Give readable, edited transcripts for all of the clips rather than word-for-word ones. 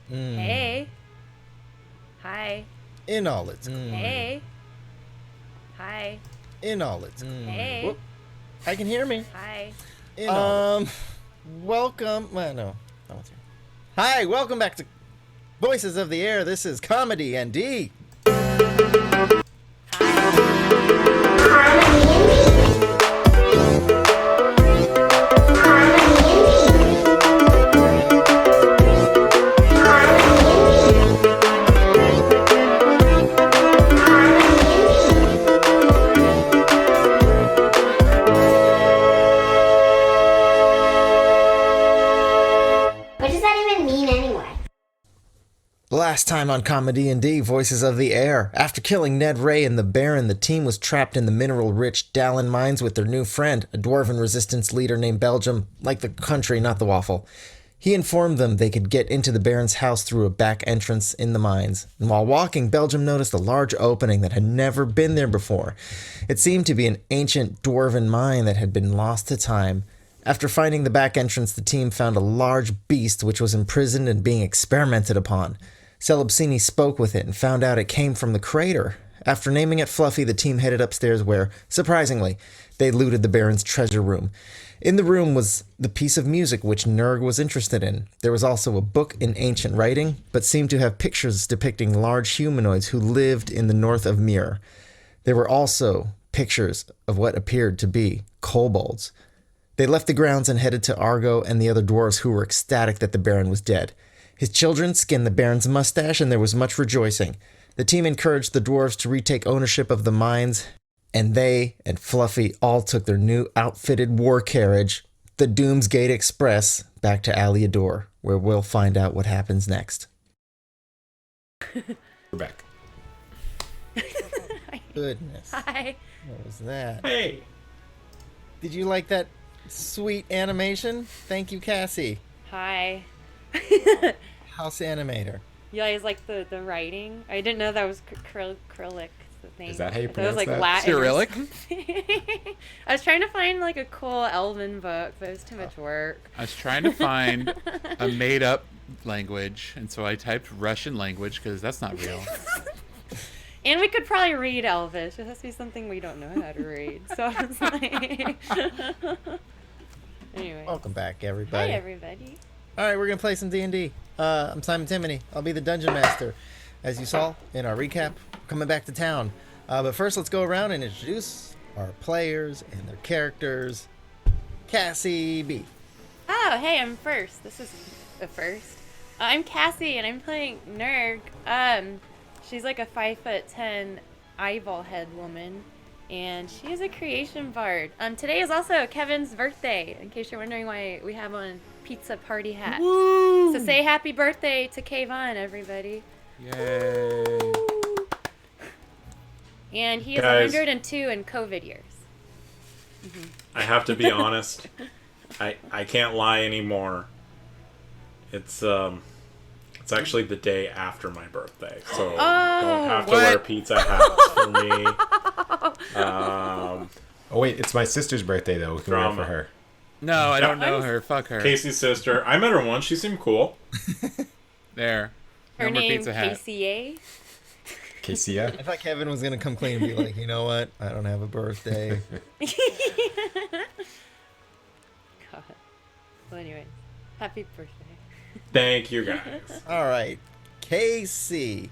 Hey. Hi. In all its Hey. Hi. in all its Hey. Whoop. I can hear me. Hi. In all welcome. Well, no. No one's here. Hi, welcome back to Voices of the Air. This is ComeDy&D. What does that even mean anyway? Last time on ComeDy&D, Voices of the Air. After killing Ned Ray and the Baron, the team was trapped in the mineral-rich Dallin mines with their new friend, a dwarven resistance leader named Belgium, like the country, not the waffle. He informed them they could get into the Baron's house through a back entrance in the mines. And while walking, Belgium noticed a large opening that had never been there before. It seemed to be an ancient dwarven mine that had been lost to time. After finding the back entrance, the team found a large beast which was imprisoned and being experimented upon. Celebsini spoke with it and found out it came from the crater. After naming it Fluffy, the team headed upstairs where, surprisingly, they looted the Baron's treasure room. In the room was the piece of music which Nurg was interested in. There was also a book in ancient writing, but seemed to have pictures depicting large humanoids who lived in the north of Mir. There were also pictures of what appeared to be kobolds. They left the grounds and headed to Argo and the other dwarves who were ecstatic that the Baron was dead. His children skinned the Baron's mustache and there was much rejoicing. The team encouraged the dwarves to retake ownership of the mines, and they and Fluffy all took their new outfitted war carriage, the Doomsgate Express, back to Alya Dór, where we'll find out what happens next. We're back. Goodness. Hi. What was that? Hey! Did you like that sweet animation? Thank you, Cassie. Hi. House animator. You guys like the writing? I didn't know that was Cyrillic. The thing. Is that how you I thought it was pronounce that? Latin or Cyrillic? something. I was trying to find like a cool Elven book, but it was too much work. I was trying to find a made-up language, and so I typed Russian language because that's not real. And we could probably read Elvish. It has to be something we don't know how to read. So I was like... Anyway. Welcome back, everybody. Hi, everybody. All right, we're going to play some D&D. I'm Simon Timoney. I'll be the Dungeon Master. As you saw in our recap, coming back to town. But first, let's go around and introduce our players and their characters. Cassie B. Oh, hey, I'm first. This is the first. I'm Cassie, and I'm playing Nurg. She's like a 5'10" eyeball head woman, and she is a creation bard. Today is also Kevin's birthday, in case you're wondering why we have on pizza party hats. Woo! So say happy birthday to Kayvon, everybody. Yay! And he is Guys. 102 in COVID years. I have to be honest. I can't lie anymore. It's actually the day after my birthday, so don't have to wear What? pizza hats for me. Oh wait, it's my sister's birthday though. We can wear it Drama. for her. No, I don't know her. Fuck her. Casey's sister. I met her once. She seemed cool. There. Her No more name, pizza hat. KCA. Cassia. I thought Kevin was going to come clean and be like, you know what? I don't have a birthday. God. Well, anyway, happy birthday. Thank you guys. All right. Casey.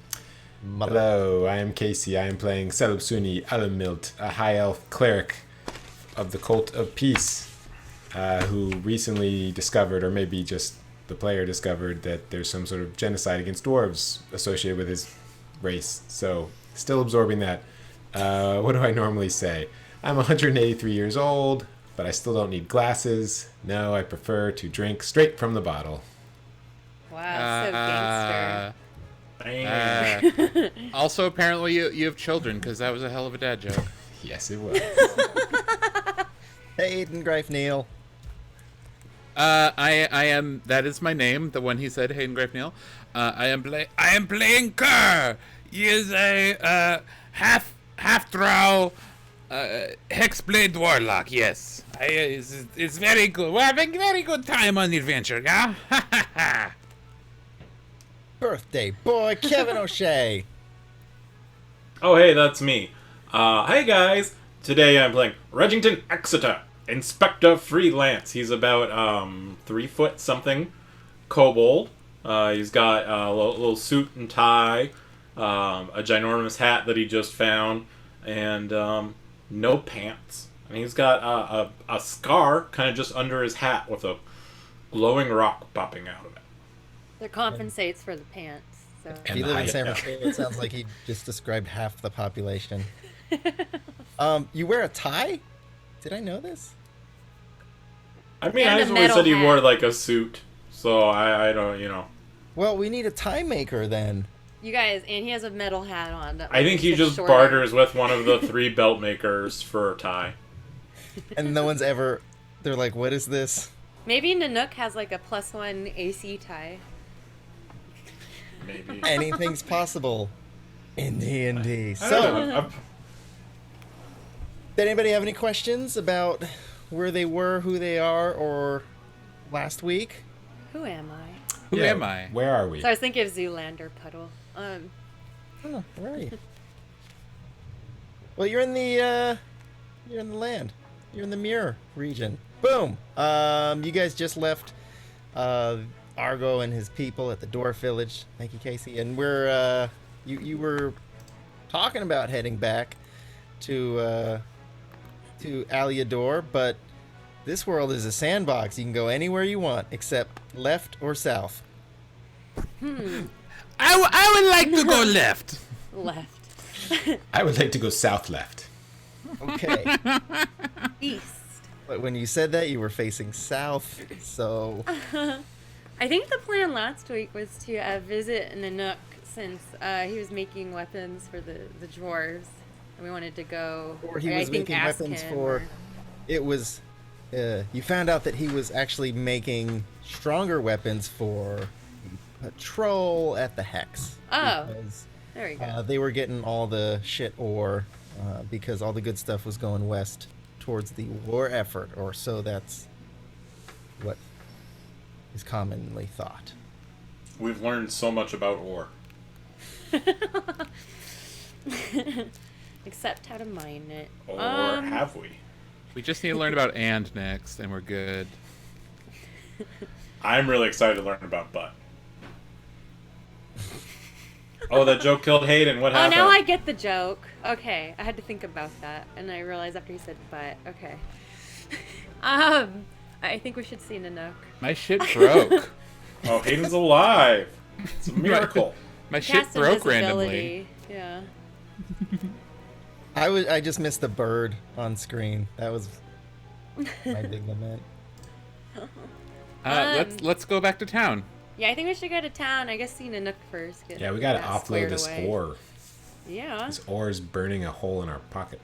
Mother. Hello, I am Casey. I am playing Celebsuni Alamilt, a high elf cleric of the Cult of Peace, who recently discovered, or maybe just the player discovered, that there's some sort of genocide against dwarves associated with his race. So, still absorbing that. What do I normally say? I'm 183 years old, but I still don't need glasses. No, I prefer to drink straight from the bottle. Wow, so gangster. Dang. Also, apparently, you have children because that was a hell of a dad joke. Yes, it was. Hayden Greif Neal. I am. That is my name. The one he said, Hayden Grape Neal. I am playing Kerr. He is a half drow hexblade warlock. Yes, it's very good. We're having a very good time on the adventure. Yeah. birthday boy, Kevin O'Shea. Oh, hey, that's me. Hey, guys. Today I'm playing Regington Exeter, Inspector Freelance. He's about 3 foot something, kobold. He's got a little suit and tie, a ginormous hat that he just found, and no pants. And he's got a scar kind of just under his hat with a glowing rock popping out of it. That compensates for the pants. So. If you live in San Francisco, it sounds like he just described half the population. You wear a tie? Did I know this? I mean, And I a always metal said he hat. wore like a suit, so I don't, you know. Well, we need a tie maker then. You guys, and he has a metal hat on. That I think he makes it just shorter. barters with one of the 3 belt makers for a tie. And no one's ever... They're like, what is this? Maybe Nanoc has like a +1 AC tie. Maybe. Anything's possible in D&D. I So, don't know. did anybody have any questions about where they were, who they are, or last week? Who am I? Who am I? Where are we? So I was thinking of Zoolander Puddle. Oh, where are you? Well, you're in the land. You're in the Mirror region. Boom. You guys just left Argo and his people at the Dwarf Village. Thank you, Casey. And we're you were talking about heading back to Alya Dór, but this world is a sandbox. You can go anywhere you want except left or south. I would like to go left. Left. I would like to go south left. Okay. East. But when you said that, you were facing south, so... I think the plan last week was to visit Nanoc since he was making weapons for the dwarves. And we wanted to go... Or he I was think making ask weapons him, for... or- It was... you found out that he was actually making stronger weapons for patrol at the Hex. Oh. Because, There we go. they were getting all the shit ore because all the good stuff was going west towards the war effort, or so that's what is commonly thought. We've learned so much about ore. Except how to mine it. Or have we? We just need to learn about and next, and we're good. I'm really excited to learn about butt. Oh, that joke killed Hayden. What Oh, happened? now I get the joke. Okay, I had to think about that, and I realized after he said "but." Okay. I think we should see Nanoc. My shit broke. Oh, Hayden's alive. It's a miracle. My shit Cast broke randomly. invisibility. Yeah. I just missed the bird on screen. That was my big lament. Let's go back to town. Yeah, I think we should go to town. I guess see Nanoc first. Yeah, we gotta that offload squared this away. ore. Yeah. This ore is burning a hole in our pocket.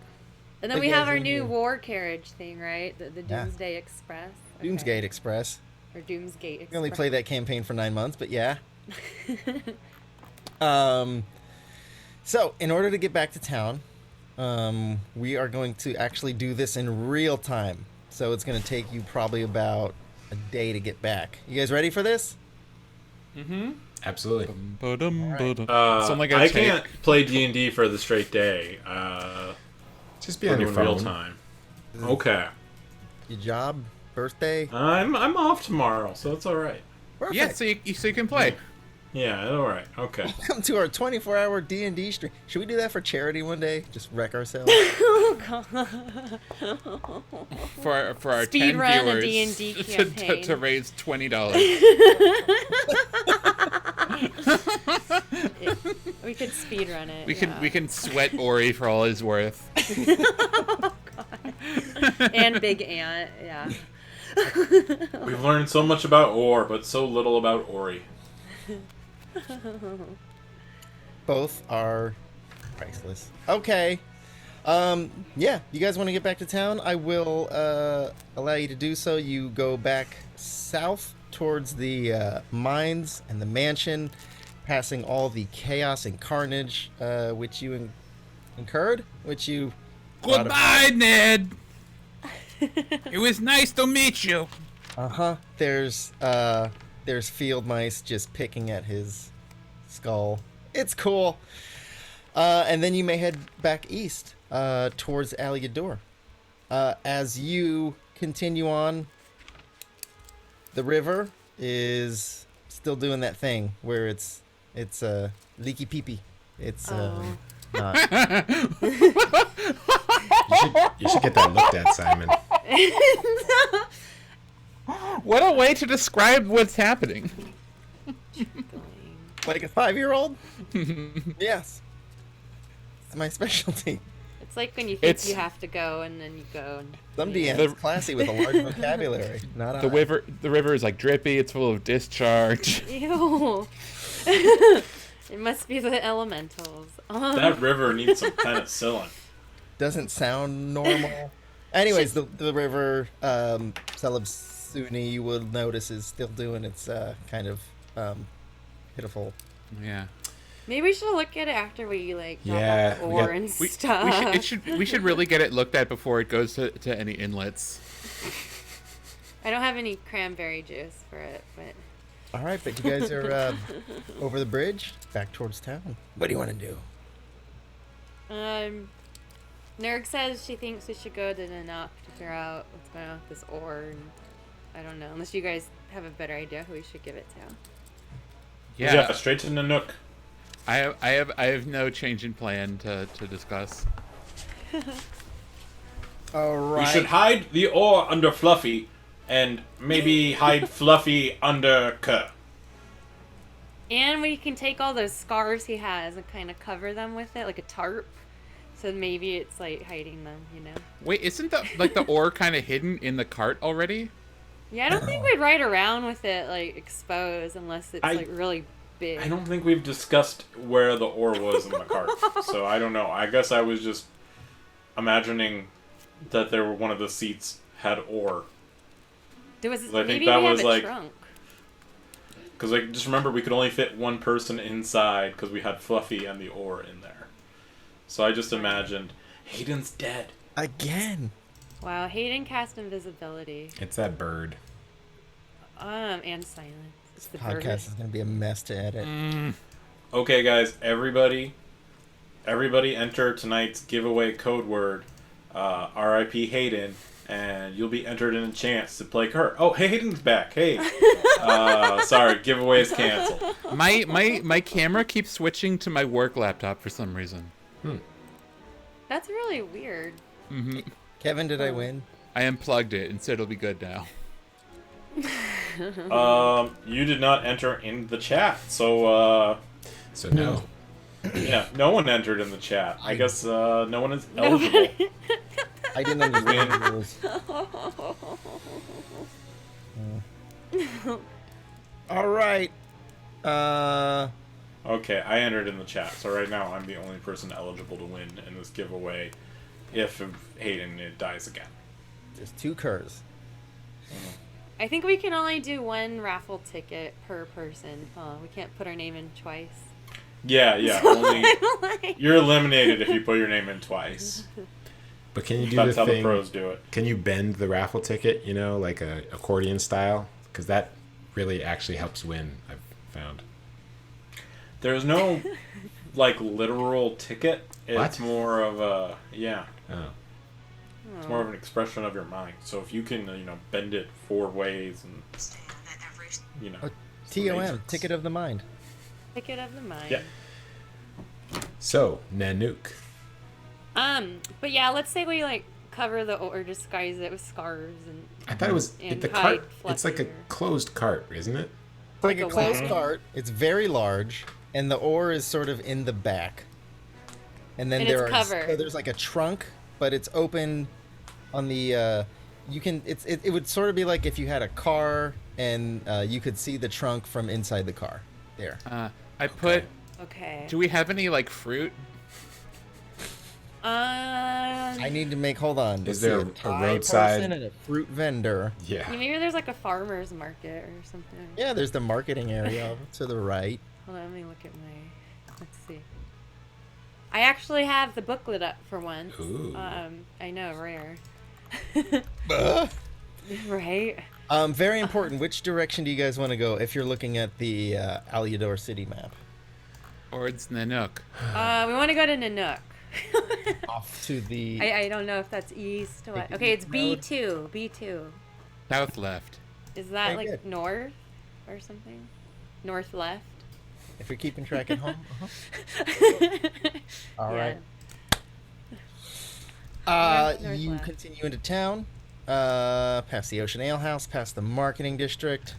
And then But we yeah, have our we new do. war carriage thing, right? The Yeah. Doomsday Express. Okay. Doomsgate Express. Or Doomsgate Express. We only played that campaign for 9 months, but yeah. So, in order to get back to town, we are going to actually do this in real time. So it's going to take you probably about a day to get back. You guys ready for this? Absolutely. Sound like I a take. can't play D&D for the straight day. Just be on your in phone. real time. Okay. Your job? Birthday? I'm off tomorrow, so it's all right. Perfect. Yeah, so you can play. Yeah, all right. Okay. Welcome to our 24-hour D&D stream. Should we do that for charity one day? Just wreck ourselves? For our Speed 10 run a viewers D&D to campaign. raise $20. We could speed run it. We can sweat Ori for all he's worth. And Big Ant, yeah. We've learned so much about ore, but so little about Ori. Both are priceless. Okay. Yeah, you guys want to get back to town? I will allow you to do so. You go back south towards the mines and the mansion, passing all the chaos and carnage which you incurred, which you brought about. Goodbye, Ned. It was nice to meet you. There's field mice just picking at his skull. It's cool. And then you may head back east towards Alya Dór. As you continue on, the river is still doing that thing where it's leaky peepee. It's not. You should get that looked at, Simon. What a way to describe what's happening. Like a 5-year-old? Yes. It's my specialty. It's like when you think you have to go and then you go. And, Some DM's classy with a large vocabulary. Not the river. The river is like drippy. It's full of discharge. Ew. It must be the elementals. That river needs some penicillin. Doesn't sound normal. Anyways, the river, Celebsuni, you will notice, is still doing its kind of pitiful. Yeah. Maybe we should look at it after we drop Yeah, off the ore and stuff. We should really get it looked at before it goes to any inlets. I don't have any cranberry juice for it, but. All right, but you guys are over the bridge, back towards town. What do you want to do? Nerg says she thinks we should go to Nanoc to figure out what's going on with this ore. And I don't know, unless you guys have a better idea who we should give it to. Yeah, straight to Nanoc. I have no change in plan to discuss. All right. We should hide the ore under Fluffy, and maybe hide Fluffy under Kerr. And we can take all those scars he has and kind of cover them with it, like a tarp. So maybe it's like hiding them, Wait, isn't the ore kind of hidden in the cart already? Yeah, I don't think we'd ride around with it exposed unless it's really big. I don't think we've discussed where the ore was in the cart, so I don't know. I guess I was just imagining that there were one of the seats had ore. There was I think maybe that we have was a trunk. Because just remember, we could only fit one person inside because we had Fluffy and the ore in there. So I just imagined Hayden's dead again. Wow, Hayden cast invisibility. It's that bird. And silence. It's the bird. Podcast is gonna be a mess to edit. Okay, guys, everybody enter tonight's giveaway code word, R.I.P. Hayden, and you'll be entered in a chance to play Kurt. Oh, hey, Hayden's back. Hey. Sorry, giveaway is canceled. My camera keeps switching to my work laptop for some reason. That's really weird. Mm-hmm. Kevin, did I win? I unplugged it, and so it'll be good now. You did not enter in the chat, so no. Yeah, no one entered in the chat. I guess no one is eligible. I didn't understand the rules. All right. Okay, I entered in the chat, so right now I'm the only person eligible to win in this giveaway if Hayden dies again. There's 2 Kurs. I think we can only do 1 raffle ticket per person. We can't put our name in twice. Yeah. Only you're eliminated if you put your name in twice. But can you do That's the how thing? the pros do it. Can you bend the raffle ticket? Like a accordion style? Because that really actually helps win. I've found. There's no literal ticket. It's What? more of a Oh. It's more of an expression of your mind. So if you can bend it 4 ways and TOM, Ticket of the Mind. Ticket of the mind. Yeah. So, Nanoc. But yeah, let's say we cover the or disguise it with scarves and. I thought it was and the hide cart. It's like a Fluffy. closed cart, isn't it? It's like a Like a closed wagon? cart. It's very large, and the ore is sort of in the back. And then And there it's are covered. so there's like a trunk, but it's open on the. It would sort of be like if you had a car and you could see the trunk from inside the car. There. I put. Okay. Do we have any fruit? I need to make. Hold on. Is Let's there see, a Thai roadside- person and a fruit vendor? Yeah. Maybe there's a farmer's market or something. Yeah, there's the marketing area to the right. Hold on, let me look at my. Let's see. I actually have the booklet up for once. Ooh. I know, rare. Uh, Right? Very important. Which direction do you guys want to go if you're looking at the Alya Dór city map? Towards Nanoc. We want to go to Nanoc. Off to the I don't know if that's east or what. Okay, it's B2. B2. South left. Is that Very like good. north or something? North left? if you're keeping track at home. All Yeah. right. North You left. continue into town, past the Ocean Ale House, past the marketing district.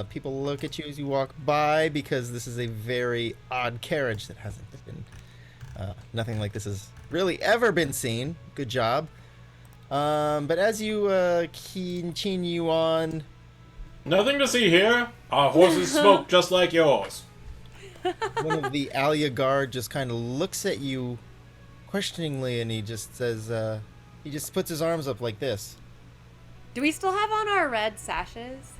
People look at you as you walk by because this is a very odd carriage that hasn't been, nothing like this has really ever been seen. Good job. But as you continue on, Nothing to see here. Our horses smoke just like yours. one of the Alya guard just kind of looks at you questioningly, and he just says, he just puts his arms up like this. Do we still have on our red sashes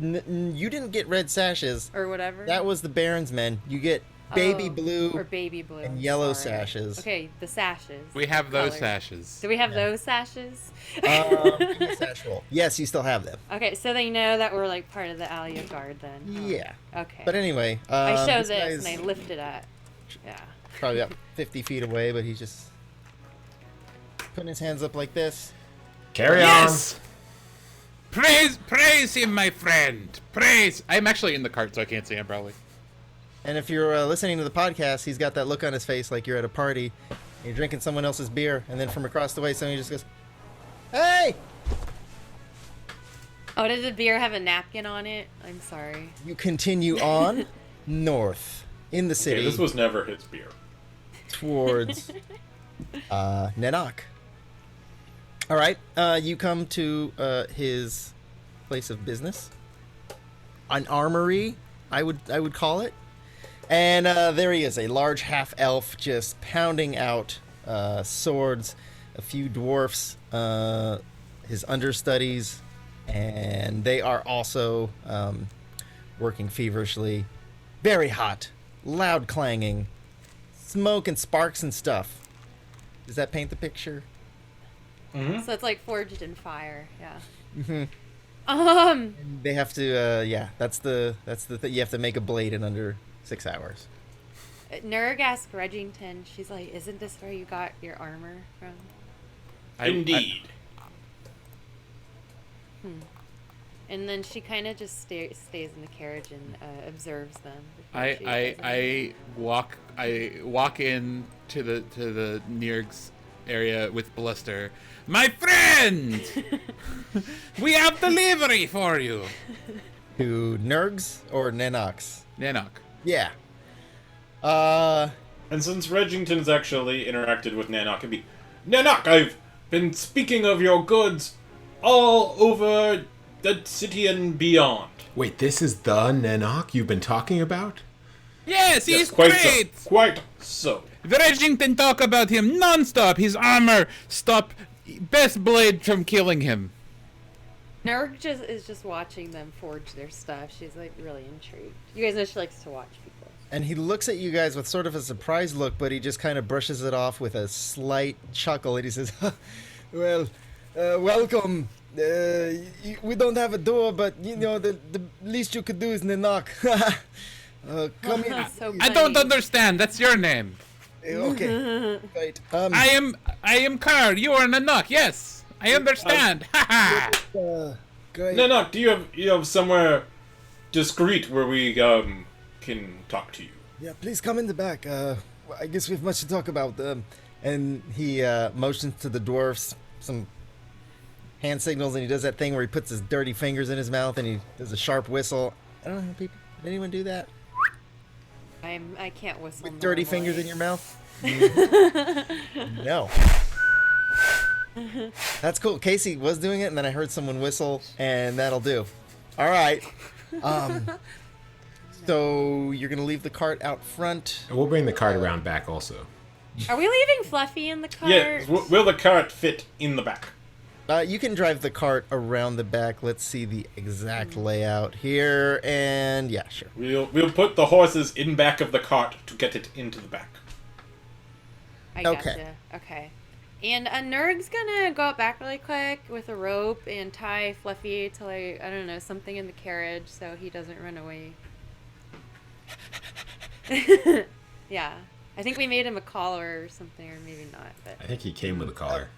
You didn't get red sashes. or whatever? That was the Baron's men. You get baby Oh, blue or baby blue and yellow sorry. sashes. Okay, the sashes. We have those Colors. sashes. Do we have those sashes? Give me a sash roll. Yes, you still have them. Okay, so they know that we're like part of the Alya Guard then. huh? Yeah. Okay. But anyway, I show this this guy's and I lift it up. Yeah. probably about 50 feet away, but he's just putting his hands up like this. Carry Yes! Praise him, my friend. Praise. I'm actually in the cart, so I can't see him probably. And if you're listening to the podcast, he's got that look on his face like you're at a party. You're drinking someone else's beer, and then from across the way, somebody just goes, "Hey!" Oh, did the beer have a napkin on it? I'm sorry. You continue on north in the Okay, city this was never his beer. towards Nanoc. All right, you come to his place of business, an armory, I would call it, and there he is, a large half elf, just pounding out swords, a few dwarfs, his understudies, and they are also working feverishly. Very hot, loud clanging, smoke and sparks and stuff. Does that paint the picture? So it's like forged in fire. Yeah. They have to, yeah. That's the thing. You have to make a blade in under 6 hours. Nurg asked Regington, she's like, isn't this where you got your armor from? Indeed. And then she kind of just stays in the carriage and observes them. before she goes in. I walk in to the Nirg's area with bluster. My friend, we have delivery for you. To Nurgs or Nanocs? Nanoc. Yeah. And since Regington's actually interacted with Nanoc, it'd be, Nanoc, I've been speaking of your goods all over the city and beyond. Wait, this is the Nanoc you've been talking about? Yes, he's quite great. So, quite so. Regington talk about him non-stop. His armor stop best blade from killing him. Nurg is just watching them forge their stuff. She's like really intrigued. You guys know she likes to watch people. And he looks at you guys with sort of a surprised look, but he just kind of brushes it off with a slight chuckle, and he says, "Well, welcome. We don't have a door, but you know the least you could do is knock. Come in. So I don't funny. understand. That's your name. Okay. Right. I am Carl. You are Nanoc. Yes, I understand. Ha ha. Great. Nanoc, do you have somewhere discreet where we can talk to you? Yeah, please come in the back. I guess we have much to talk about. And he motions to the dwarfs, some hand signals, and he does that thing where he puts his dirty fingers in his mouth and he does a sharp whistle. I don't know, people. Did anyone do that? I can't whistle. With dirty normally. fingers in your mouth? No. That's cool. Casey was doing it, and then I heard someone whistle, and that'll do. All right. So you're gonna leave the cart out front. We'll bring the cart around back also. Are we leaving Fluffy in the cart? Yeah, will the cart fit in the back? You can drive the cart around the back. Let's see the exact layout here, and yeah, sure. We'll put the horses in back of the cart to get it into the back. I Okay. gotcha. Okay. And Nurg's gonna go out back really quick with a rope and tie Fluffy to like, I don't know, something in the carriage so he doesn't run away. Yeah. I think we made him a collar or something, or maybe not. But I think he came with a collar.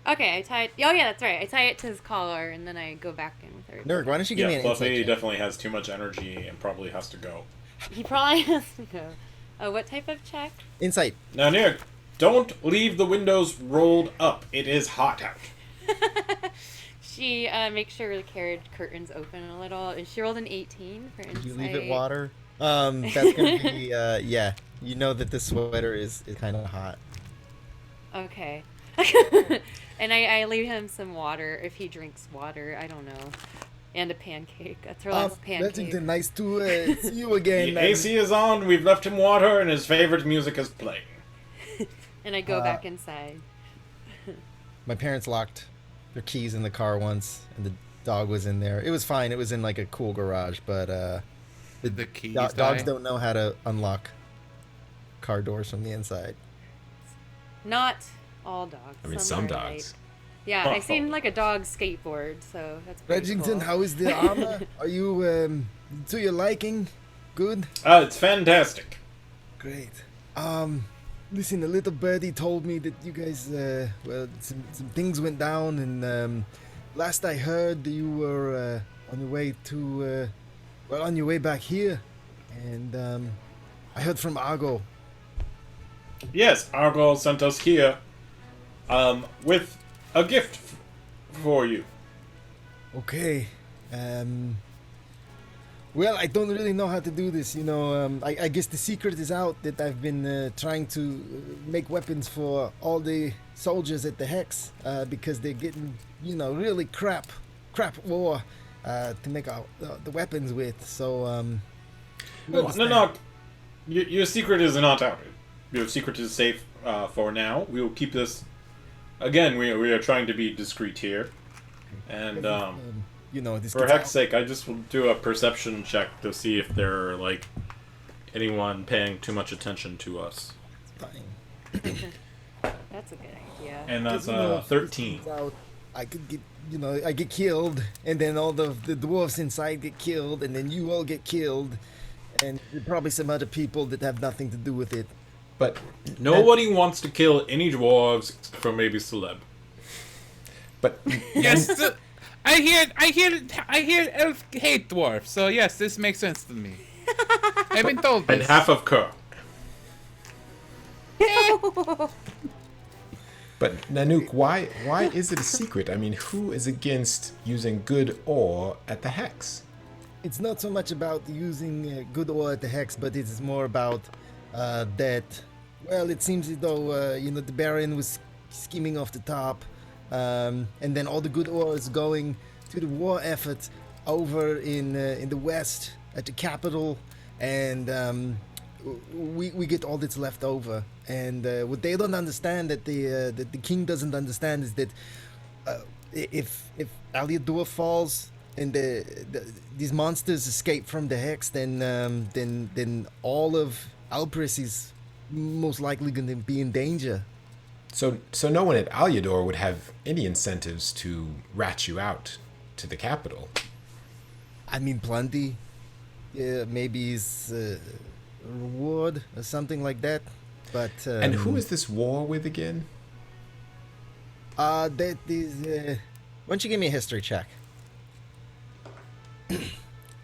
okay, I tie it. Oh yeah, that's right. I tie it to his collar, and then I go back in with everybody. Nurg, why don't you give me Yeah, an insight Fluffy check? definitely has too much energy and probably has to go. He probably has to go. What type of check? Insight. Now, Nick, don't leave the windows rolled up. It is hot out. She makes sure the carriage curtains open a little, and she rolled an 18 for insight. Did you leave it water? That's gonna be yeah. You know that this sweater is kind of hot. Okay. And I leave him some water if he drinks water. I don't know. And a pancake. That's her last pancake. nice to see you again. The AC is on, we've left him water, and his favorite music is playing. And I go back inside. My parents locked their keys in the car once, and the dog was in there. It was fine. It was in like a cool garage, but Did the keys dogs die? don't know how to unlock car doors from the inside. Not all dogs. I mean, some are dogs. like- Yeah, I seen like a dog skateboard, so that's pretty cool. how is the armor? Are you to your liking? Good. It's fantastic. Great. Listen, a little birdie told me that you guys, some things went down, and last I heard, you were on your way to, on your way back here, and I heard from Argo. Yes, Argo sent us here with a gift for you. Okay. Well, I don't really know how to do this. You know, I guess the secret is out that I've been trying to make weapons for all the soldiers at the Hex because they're getting, really crap war to make the weapons with. So, No, your secret is not out. Your secret is safe for now. We will keep this. Again, we are trying to be discreet here, and this for gets heck's out. sake, I just will do a perception check to see if there are like anyone paying too much attention to us. Fine. That's a good idea. And that's You know, if this 13. gets out, I could get, I get killed, and then all the dwarves inside get killed, and then you all get killed, and there are probably some other people that have nothing to do with it. But Nobody wants to kill any dwarves except for maybe Celeb. but Yes, I hear elves hate dwarfs, so yes, this makes sense to me. I've been told And this. half of Kerr. But Nanoc, why is it a secret? I mean, who is against using good ore at the Hex? It's not so much about using good ore at the Hex, but it's more about that. Well, it seems as though the Baron was skimming off the top, and then all the good ore is going to the war effort over in the west at the capital, and we get all that's left over. And what they don't understand, that the king doesn't understand, is that if Alya Dór falls and these monsters escape from the Hex, then all of Alpris is most likely going to be in danger. So no one at Alya Dór would have any incentives to rat you out to the capital. I mean, plenty. Maybe it's a reward or something like that. But And who is this war with again? that is. Why don't you give me a history check?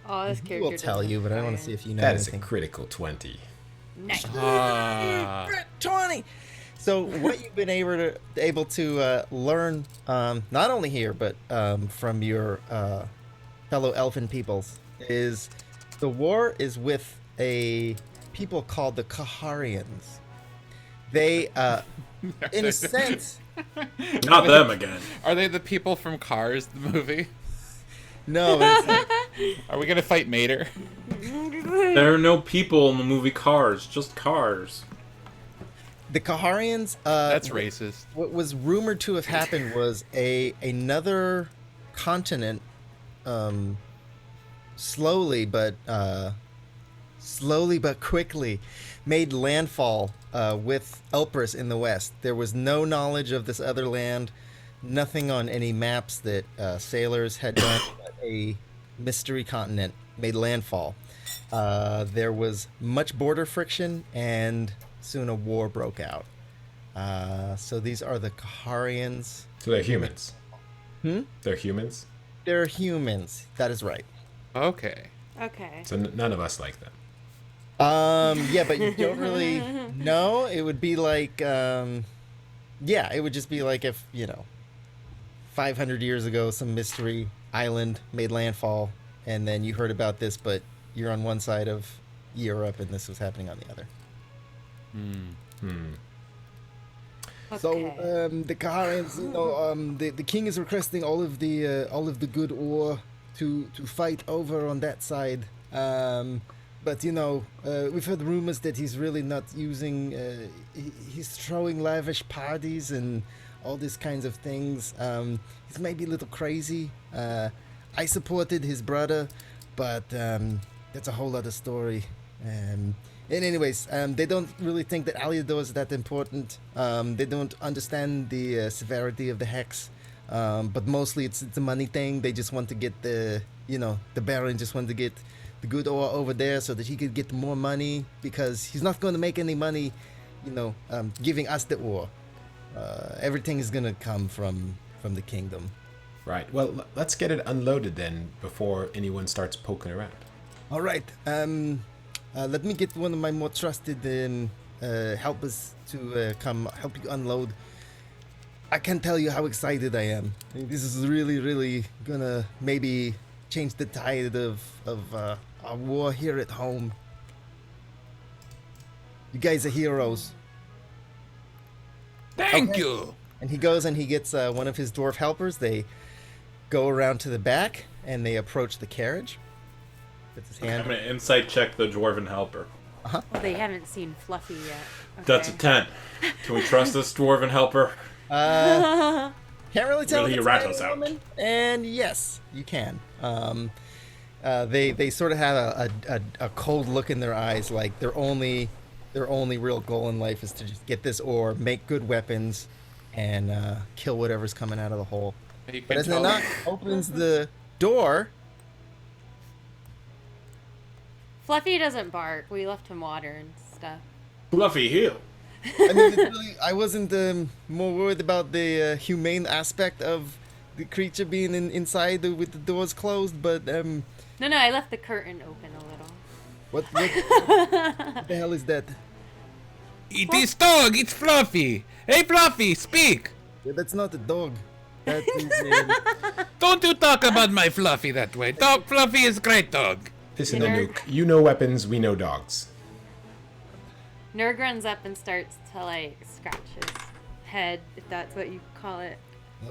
Oh, this character. We'll tell doesn't you, but I want to fire. see if you know That is a anything. critical 20. Nice. 20. So what you've been able to learn, not only here but from your fellow elfin peoples, is the war is with a people called the Kaharians. They, in a sense, Not them again. Are they the people from Cars, the movie? no, it's, Are we gonna fight Mater? There are no people in the movie Cars, just cars. the Kaharians. That's racist. What was rumored to have happened was another continent, slowly but quickly, made landfall with Elpris in the west. There was no knowledge of this other land, nothing on any maps that sailors had done. But a mystery continent made landfall. there was much border friction, and soon a war broke out. So these are the Kaharians. So they're humans. Hmm? They're humans. They're humans. That is right. Okay. Okay. So none of us like them. Yeah, but you don't really know. It would be like, yeah, it would just be like if, 500 years ago, some mystery island made landfall, and then you heard about this, but you're on one side of Europe, and this was happening on the other. So the Kaharians, the king is requesting all of the good ore to fight over on that side. But we've heard rumors that he's really not using. He's throwing lavish parties and all these kinds of things. He's maybe a little crazy. I supported his brother, but that's a whole other story. And anyways, they don't really think that Alya Dór is that important. They don't understand the severity of the hex. But mostly it's a money thing. They just want to get the Baron just wanted to get the good ore over there so that he could get more money, because he's not going to make any money, giving us the ore. Everything is going to come from the kingdom. Right. Well, let's get it unloaded then before anyone starts poking around. All right. Let me get one of my more trusted helpers to come help you unload. I can't tell you how excited I am. This is really, really gonna maybe change the tide of our war here at home. You guys are heroes. Thank you. And he goes and he gets one of his dwarf helpers. They go around to the back and they approach the carriage. Puts his hand. I'm gonna insight check the dwarven helper. Well, they haven't seen Fluffy yet. Okay. That's a 10. Can we trust this dwarven helper? Can't really tell. Will if he it's rat man us or out? woman. And yes, you can. They sort of have a cold look in their eyes, like their only real goal in life is to just get this ore, make good weapons, and kill whatever's coming out of the hole. You But can as tell- Nanoc opens the door, Fluffy doesn't bark. We left him water and stuff. Fluffy heel. I mean, it's really, I wasn't more worried about the humane aspect of the creature being inside with the doors closed, but No, I left the curtain open a little. what the hell is that? It is dog. It's Fluffy. Hey, Fluffy, speak. Yeah, that's not a dog. That is Don't you talk about my Fluffy that way. Dog Fluffy is great dog. Listen, Dinner. Nanoc, you know weapons, we know dogs. Nerg runs up and starts to scratch his head, if that's what you call it.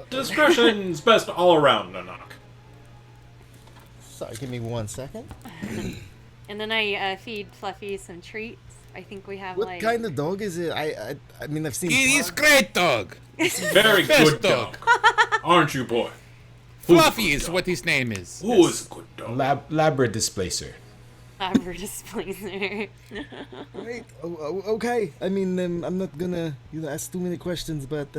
Discretion's best all around, Nanoc. Sorry, give me 1 second. And then I feed Fluffy some treats. I think we have What kind of dog is it? I mean, I've seen. It is dogs. great dog. Very Best good dog. dog. Aren't you, boy? Fluffy is what his name is. Who is a good dog? Labra displacer. Displacer. Great. Okay. I mean, I'm not gonna ask too many questions, but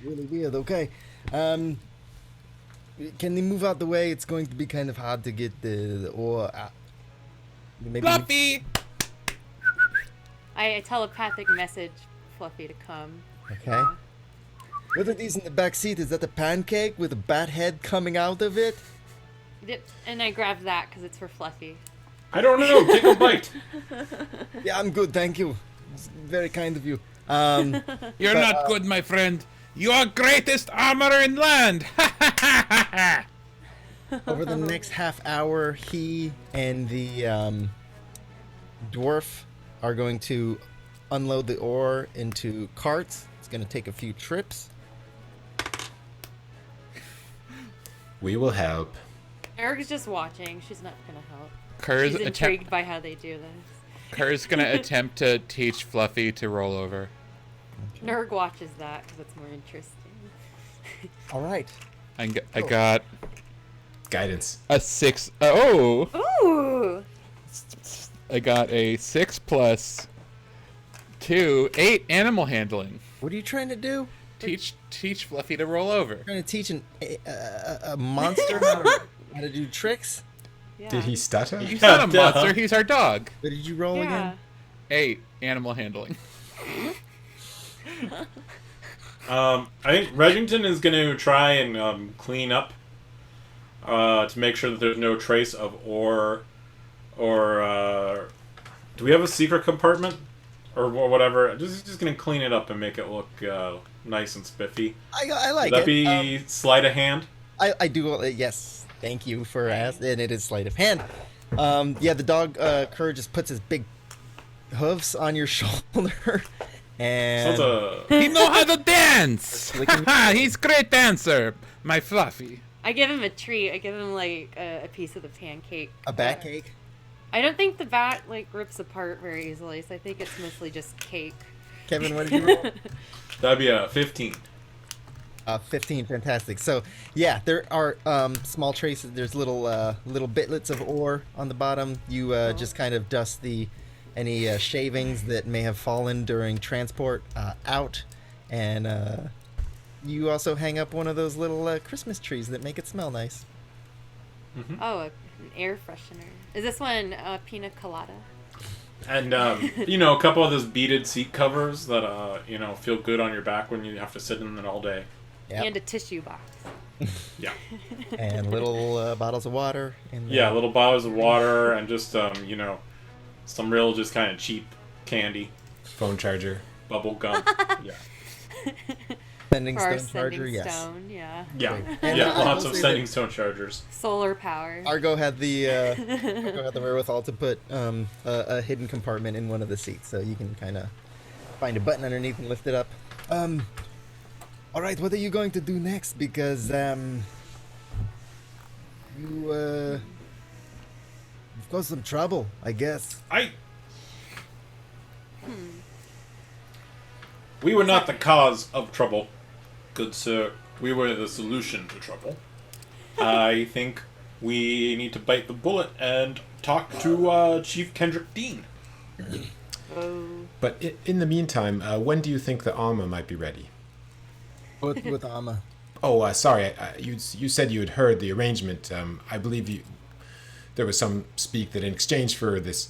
really weird. Okay. Can you move out the way? It's going to be kind of hard to get the ore out. Maybe. Fluffy. I telepathic message Fluffy to come. Okay. What are these in the back seat? Is that a pancake with a bat head coming out of it? Yep, and I grabbed that because it's for Fluffy. I don't know. Take a bite. Yeah, I'm good, thank you. It's very kind of you. You're not good, my friend. You are greatest armorer in land. Over the next half hour, he and the dwarf are going to unload the ore into carts. It's going to take a few trips. We will help. Eric's just watching. She's not gonna help. Kerr's She's intrigued by how they do this. Kerr's gonna attempt to teach Fluffy to roll over. Nerg watches that because it's more interesting. All right. I got Guidance. a 6. Oh, Ooh! I got a 6 plus 2, 8 animal handling. What are you trying to do? Teach Fluffy to roll over. Trying to teach a monster how to do tricks? Yeah. Did he stutter? He's not a Duh. monster. He's our dog. What did you roll Yeah. again? 8. Animal handling. I think Reggington is going to try and clean up to make sure that there's no trace of ore or do we have a secret compartment or whatever? Just going to clean it up and make it look nice and spiffy. I like Would it. that be sleight of hand? I do. Yes. Thank you for asking. And it is sleight of hand. Yeah, the dog Kerr just puts his big hooves on your shoulder, and Sounds He know how to dance. Licking- He's great dancer. My Fluffy. I give him a treat. I give him like a piece of the pancake. a bat cake. I don't think the bat like rips apart very easily, so I think it's mostly just cake. Kevin, what did you roll? that'd be a 15. 15, fantastic. So, yeah, there are small traces. There's little bitlets of ore on the bottom. You just kind of dust any shavings that may have fallen during transport out, and you also hang up one of those little Christmas trees that make it smell nice. Oh, an air freshener. Is this one pina colada? And, a couple of those beaded seat covers that, feel good on your back when you have to sit in it all day. Yep. And a tissue box. Yeah. And little bottles of water. Yeah, little bottles of water and just, some real just kind of cheap candy. Phone charger. Bubble gum. Yeah. Sending For our stone charger, sending yes. stone, yeah. Yeah. And Yeah, I lots will of say sending that- stone chargers. Solar power. Argo had the wherewithal to put a hidden compartment in one of the seats, so you can kind of find a button underneath and lift it up. All right, what are you going to do next? Because you've got some trouble, I guess. We were not the cause of trouble, good sir. We were the solution to trouble. I think we need to bite the bullet and talk to Chief Kendrick Dean. Oh. But in the meantime, when do you think the armor might be ready? With Amma. Oh, sorry. You said you had heard the arrangement. I believe there was some speak that in exchange for this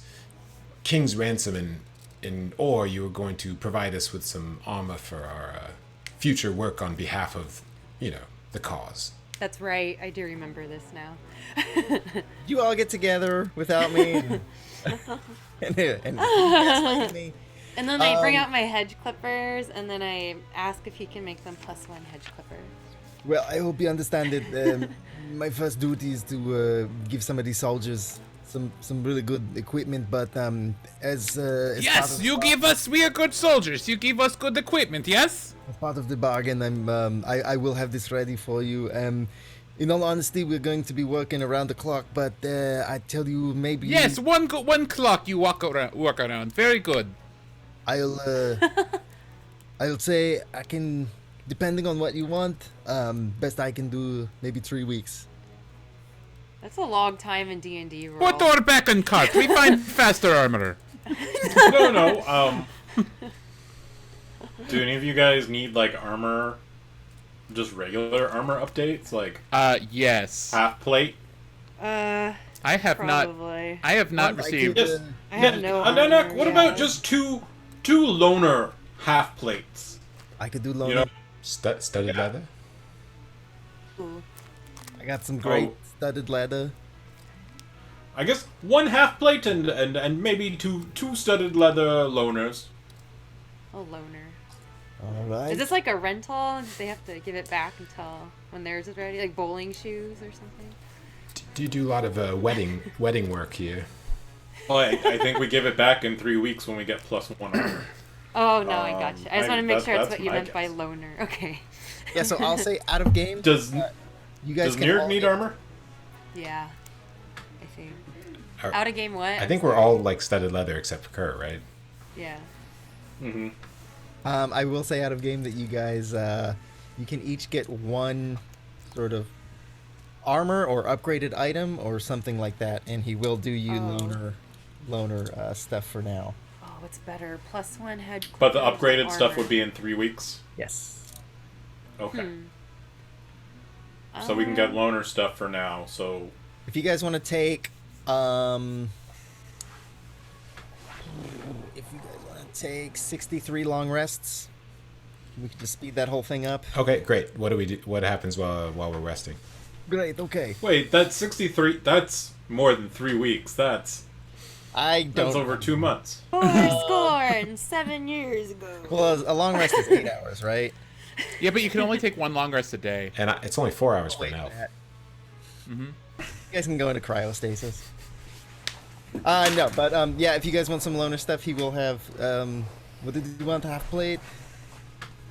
king's ransom in ore, you were going to provide us with some armor for our future work on behalf of, the cause. That's right. I do remember this now. You all get together without me. And gaslighting me. And then I bring out my hedge clippers, and then I ask if he can make them +1 hedge clippers. Well, I hope you understand that my first duty is to give some of these soldiers some really good equipment, but as part Yes, of, you give us. We are good soldiers. You give us good equipment. Yes. as part of the bargain, I will have this ready for you. In all honesty, we're going to be working around the clock, but I tell you, maybe Yes. One clock. You work around. Very good. I'll say I can, depending on what you want. Best I can do maybe 3 weeks. That's a long time in D&D roll. Put our back in cart. We find faster armor. No. Do any of you guys need like armor? Just regular armor updates, like Yes. half plate. I have Probably. not. I have not I received. could, Yes. I have no Nanoc, armor, what yeah. about just two loner half plates? I could do longer. You know, Studded leather? Ooh. I got some great Oh. studded leather. I guess one half plate and maybe two studded leather loners. A loner. All right. Is this like a rental? Do they have to give it back until when theirs is ready? Like bowling shoes or something? Do you do a lot of wedding work here? Well, I think we give it back in 3 weeks when we get +1 armor. Oh, no, I got you. I just want to make sure it's that's what you my meant by guess. loner. Okay. Yeah, so I'll say out of game. Does You guys does can Nerd all need get- armor? Yeah. I think. Are- Out of game what? I think we're all like studded leather except for Kerr, right? Yeah. Mm-hmm. I will say out of game that you guys, you can each get one sort of armor or upgraded item or something like that, and he will do you Oh. loner stuff for now. Oh, what's better? +1 head. But the clippers or upgraded stuff armor? would be in 3 weeks. Yes. Okay. Hmm. So we can get loner stuff for now. So If you guys want to take If you guys want to take 63 long rests, we can just speed that whole thing up. Okay, great. What do we do? What happens while we're resting? Great, okay. Wait, that's 63. That's more than 3 weeks. That's That's over 2 months. Scorn 7 years ago. Well, a long rest is 8 hours, right? Yeah, but you can only take one long rest a day. And it's only 4 hours for Wait, an elf. You guys can go into cryostasis. No, but yeah, if you guys want some loner stuff, he will have. What did you want? Half plate.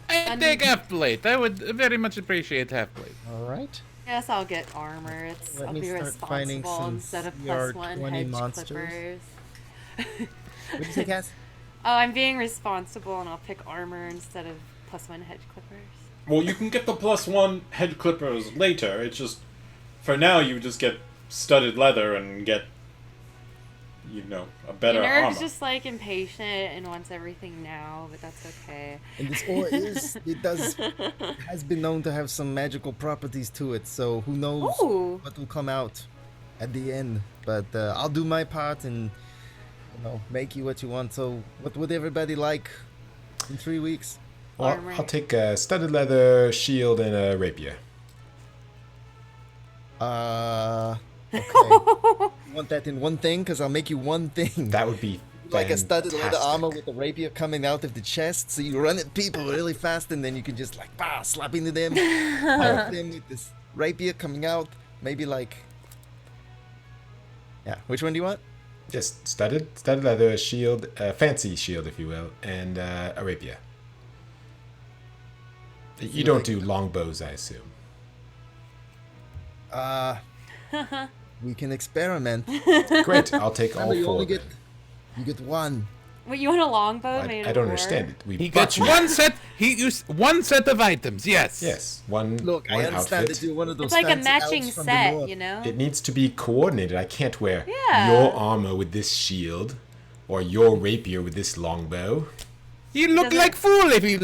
I take half plate. I would very much appreciate half plate. All right. Yes, I'll get armor. Let I'll me be start finding responsible some instead of CR20 +1 hedge monsters. clippers. What did you say, Cass? Oh, I'm being responsible, and I'll pick armor instead of +1 hedge clippers. Well, you can get the +1 head clippers later. It's just, for now, you just get studded leather and get, a better Nerf's armor. just like impatient and wants everything now, but that's okay. And this ore has been known to have some magical properties to it, so who knows Ooh. what will come out at the end. But I'll do my part and, make you what you want. So what would everybody like in 3 weeks? Well, Armor. I'll take a studded leather, shield, and a rapier. Okay. You want that in one thing? Because I'll make you one thing. That would be Like a studded leather fantastic. armor with the rapier coming out of the chest, so you run at people really fast, and then you can just slap into them, poke them with this rapier coming out. Maybe yeah. Which one do you want? Just studded leather, shield, fancy shield, if you will, and a rapier. You don't do longbows, I assume. We can experiment. Great, I'll take all Remember, you four. only then. get one. Wait, you want a longbow made I of don't ore? understand it. We He bought gets you- one set. He used one set of items. Yes. Yes, one. Look, one I understand outfit. that you're one of those. It's like a fancy elves matching from the set, north. you know? It needs to be coordinated. I can't wear Yeah. your armor with this shield, or your rapier with this longbow. You look Doesn't- like fool if he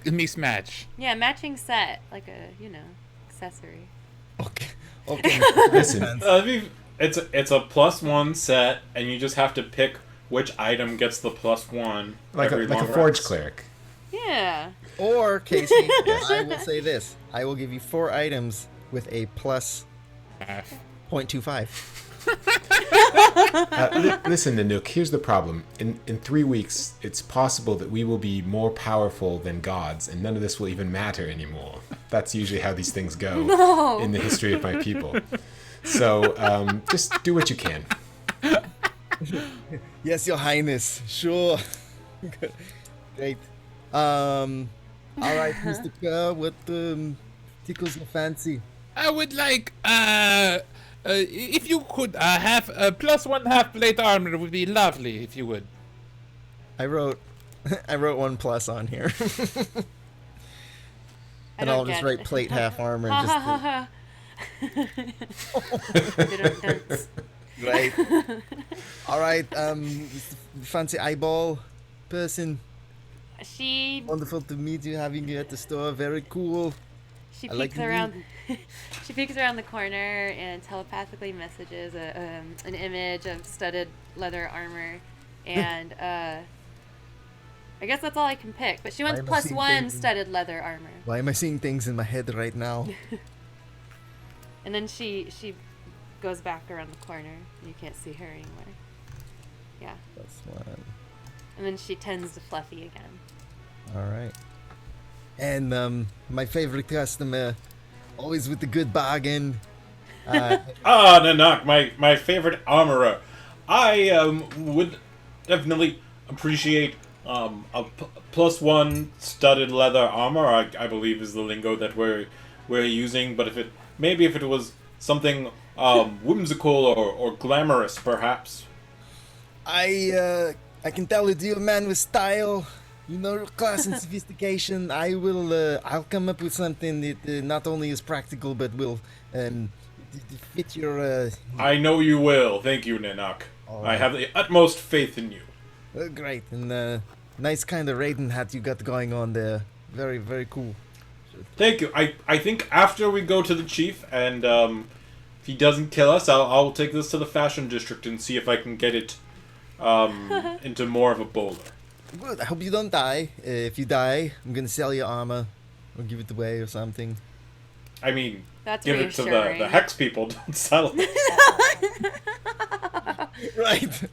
mismatch. Yeah, matching set, like a, accessory. Okay. Okay. Listen, It's a +1 set, and you just have to pick which item gets the +1 like every a long forge rest. cleric. Yeah. Or Casey, I will say this: I will give you 4 items with a plus 0.25. Listen, Nanoc, here's the problem. In 3 weeks, it's possible that we will be more powerful than gods, and none of this will even matter anymore. That's usually how these things go No. in the history of my people. So just do what you can. Yes, Your Highness. Sure. Great. All right, Mr. Kerr, what tickles your fancy? I would like if you could have a +1 half plate armor would be lovely if you would. I wrote 1 plus on here. And don't I'll just get write it. plate half armor Ha and ha ha just. ha. Great. All right, Mr. Fancy eyeball person. She Wonderful to meet you. Having you at the store. Very cool. She I like peeks you. around. She peeks around the corner and telepathically messages an image of studded leather armor, and I guess that's all I can pick. But she wants Why am I seeing +1 things? studded leather armor, Why am I seeing things in my head right now? and then she goes back around the corner. You can't see her anymore. Yeah, That's one. and then she tends to Fluffy again. All right. And my favorite customer, always with the good bargain. Nanoc, my favorite armorer. I would definitely appreciate a +1 studded leather armor. I believe is the lingo that we're using. But if it was something whimsical or glamorous, perhaps. I can tell that you're a man with style. You know, class and sophistication. I'll come up with something that not only is practical but will fit your. I know you will. Thank you, Nanoc. All I right. have the utmost faith in you. Great, and nice kind of raiden hat you got going on there. Very, very cool. Thank you. I think after we go to the chief and he doesn't kill us, I'll take this to the fashion district and see if I can get it into more of a bowler. Good. I hope you don't die. If you die, I'm gonna sell your armor or give it away or something. I mean, That's give it to reassuring. the hex people. Don't sell it.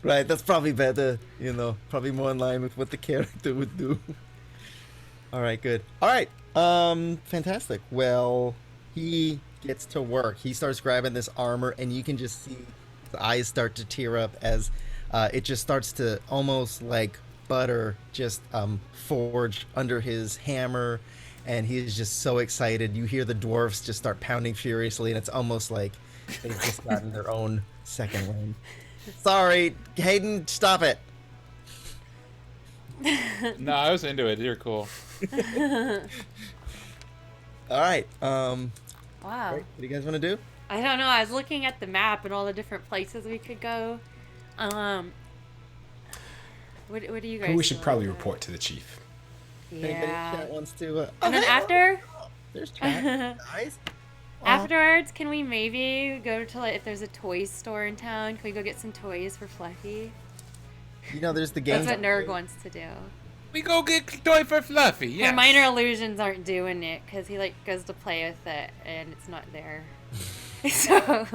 Right. That's probably better. Probably more in line with what the character would do. All right, good. All right, fantastic. Well, he gets to work. He starts grabbing this armor, and you can just see his eyes start to tear up as it just starts to almost like butter just forge under his hammer, and he is just so excited. You hear the dwarves just start pounding furiously, and it's almost like they've just gotten their own second wind. Sorry, Hayden, stop it. No, I was into it. You're cool. All right. Wow. What do you guys want to do? I don't know. I was looking at the map and all the different places we could go. What do you guys? We should want probably to do? report to the chief. Anybody in Yeah. chat wants to? And then after, there's chat. Guys. afterwards, can we maybe go to if there's a toy store in town? Can we go get some toys for Fluffy? There's the game. That's what Nurg wants to do. We go get toy for Fluffy. Yeah. Yes. Minor Illusions aren't doing it because he goes to play with it and it's not there. So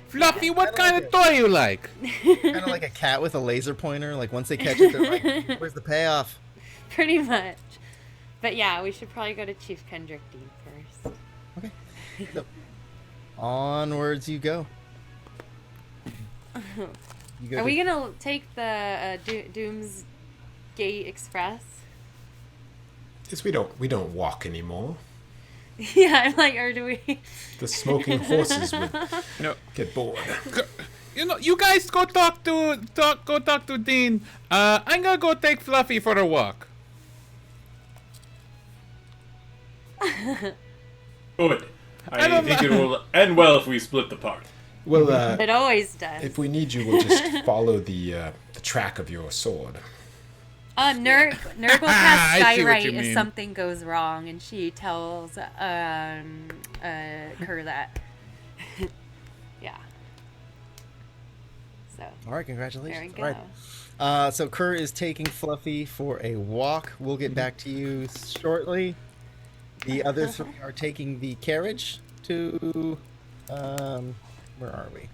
Fluffy, what kind of toy you like? Kind of like a cat with a laser pointer. Like once they catch it, they're like, "Where's the payoff?" pretty much. But yeah, we should probably go to Chief Kendrick Dean first. Okay. So, onwards you go. You go Are to- we gonna take the Doom's Gate Express? Yes, we don't walk anymore. Yeah, I'm like, or do we? The smoking horses would No. get bored. You guys go talk to Dean. I'm gonna go take Fluffy for a walk. Good. I I don't think it know. will end well if we split the party. Well, It always does. if we need you, we'll just follow the track of your sword. Nurg will I cast see what you Skywrite if mean. something goes wrong, and she tells Kerr that. Yeah. So All right, congratulations. there we go. All right. So Kerr is taking Fluffy for a walk. We'll get back to you shortly. The other three are taking the carriage to, where are we?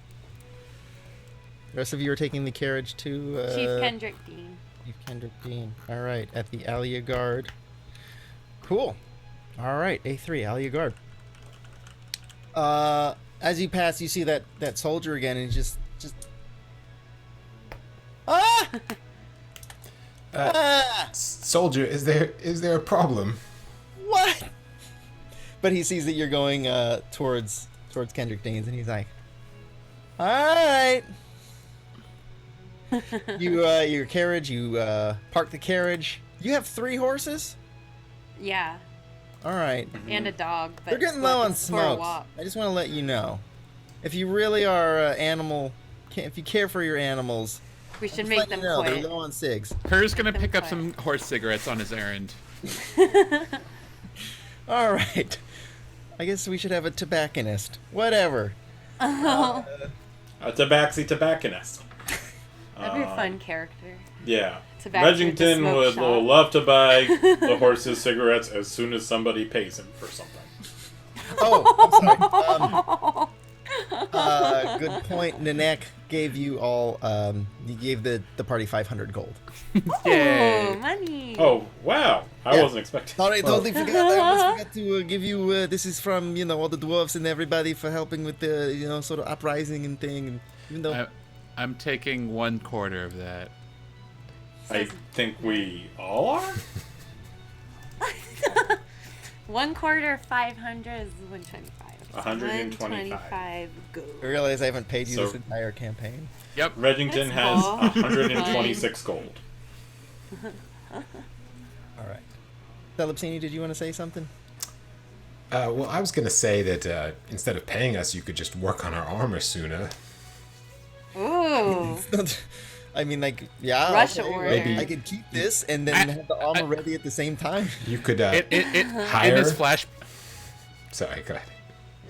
The rest of you are taking the carriage to, Chief Kendrick Dean. Chief Kendrick Dean. All right, at the Alya Guard. Cool. All right, A3, Alya Guard. As you pass, you see that soldier again, and just ah! Soldier, is there a problem? What? But he sees that you're going towards Kendrick Dean's, and he's like, "All right." Your carriage. You park the carriage. You have 3 horses. Yeah, All right. and a dog. But They're getting low on it's for a smokes. walk. I just want to let you know, if you really are if you care for your animals, We should just make let them you know, quit. they're low on cigs. Kerr's gonna pick up Fine. some horse cigarettes on his errand. All right. I guess we should have a tobacconist. Whatever. A tabaxi tobacconist. That'd be a fun character. Yeah. Tobacco at the Regington smoke would shop. love to buy the horses cigarettes as soon as somebody pays him for something. Oh, I'm sorry. Good point. Nanek gave you all. He gave the party 500 gold. Yay. Oh, money. Oh, wow. I Yeah. wasn't expecting. Sorry, I totally forgot. I almost forgot to give you. This is from all the dwarves and everybody for helping with the sort of uprising and thing. And even though I'm taking 1/4 of that. I think we all are? 1/4 500 is 125. 125 gold. I realize I haven't paid you So- this entire campaign. Yep. Regington That's has cool. 126 gold. All right. Celipsini, did you want to say something? Well, I was going to say that instead of paying us, you could just work on our armor sooner. Ooh. I mean, like, yeah. Rush okay, order. Maybe- I could keep this and then have the armor ready at the same time. You could It hire. in his flash. Sorry, go ahead.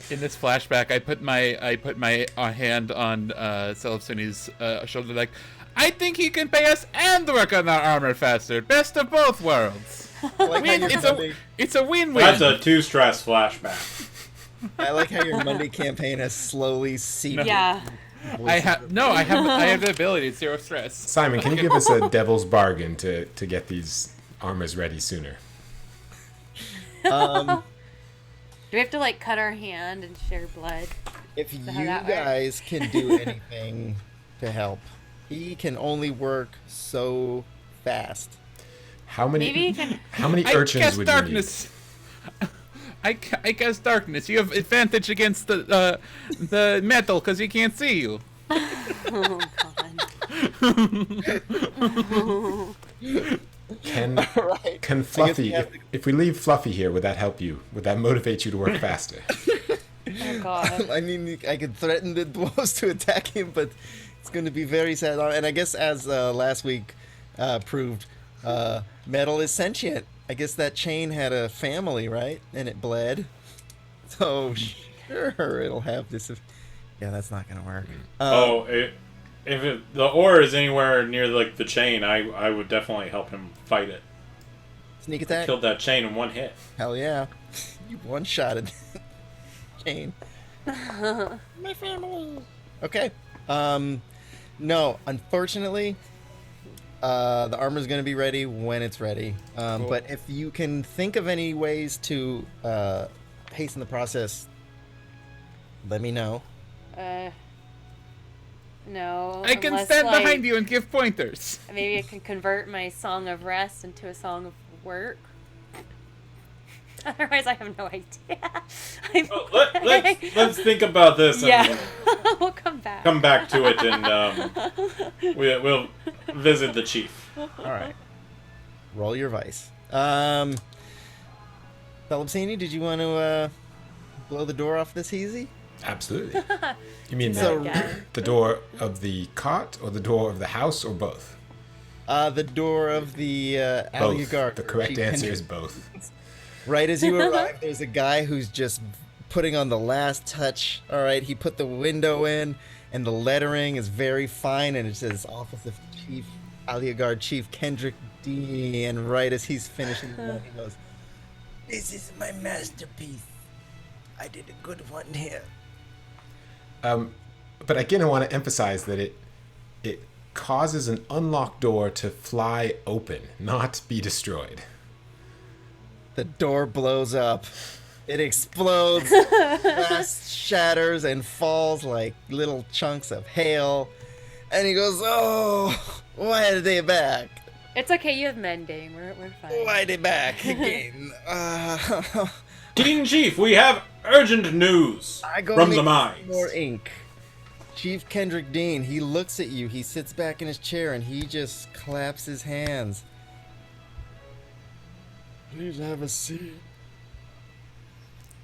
In this flashback, I put my hand on Celestini's shoulder, like, I think he can pay us and work on our armor faster. Best of both worlds. It's a win-win. That's a too-stress flashback. I like how your Monday campaign has slowly seeped. Yeah. I have the ability. It's 0 stress. Simon, can you give us a devil's bargain to get these armors ready sooner? Do we have to like cut our hand and share blood? If you how that guys can do anything to help, he can only work so fast. How many Maybe you can. how many I urchins cast would darkness. I cast darkness. You have advantage against the metal because he can't see you. Oh you need? Right. Can I Fluffy, guess we have if we leave Fluffy here, would that help you? Would that motivate you to work faster? Oh god. I mean, I could threaten the dwarves to attack him, but it's going to be very sad. And I guess as last week proved, metal is sentient. I guess that chain had a family, right? And it bled. So sure, it'll have this. Yeah, that's not going to work. If the ore is anywhere near like the chain, I would definitely help him fight it. Sneak attack. Killed that chain in one hit. Hell yeah. You one-shotted chain. My family. Okay. No, unfortunately, the armor's going to be ready when it's ready. Cool. But if you can think of any ways to hasten the process, let me know. No. I can unless, stand like, behind you and give pointers. Maybe I can convert my song of rest into a song of work. Otherwise, I have no idea. Let's think about this. And Yeah. We'll come back. come back to it, and we'll visit the chief. All right. Roll your vice. Celestini, did you want to blow the door off this easy? Absolutely. You mean So- the door of the cot or the door of the house or both? The door of the Alya Dór. The correct answer is both. Right as you arrive, there's a guy who's just putting on the last touch. All right, he put the window in, and the lettering is very fine, and it says Office of Chief Alya Dór, Chief Kendrick D. And right as he's finishing, he goes, "This is my masterpiece. I did a good one here." But again, I want to emphasize that it causes an unlocked door to fly open, not be destroyed. The door blows up. It explodes, glass shatters, and falls like little chunks of hail. And he goes, "Oh, why are they back? It's okay. You have mending. We're fine. Why are they back again?" Dean Chief, we have urgent news I go from make the mines. more ink. Chief Kendrick Dean, he looks at you. He sits back in his chair and he just claps his hands. "Please have a seat."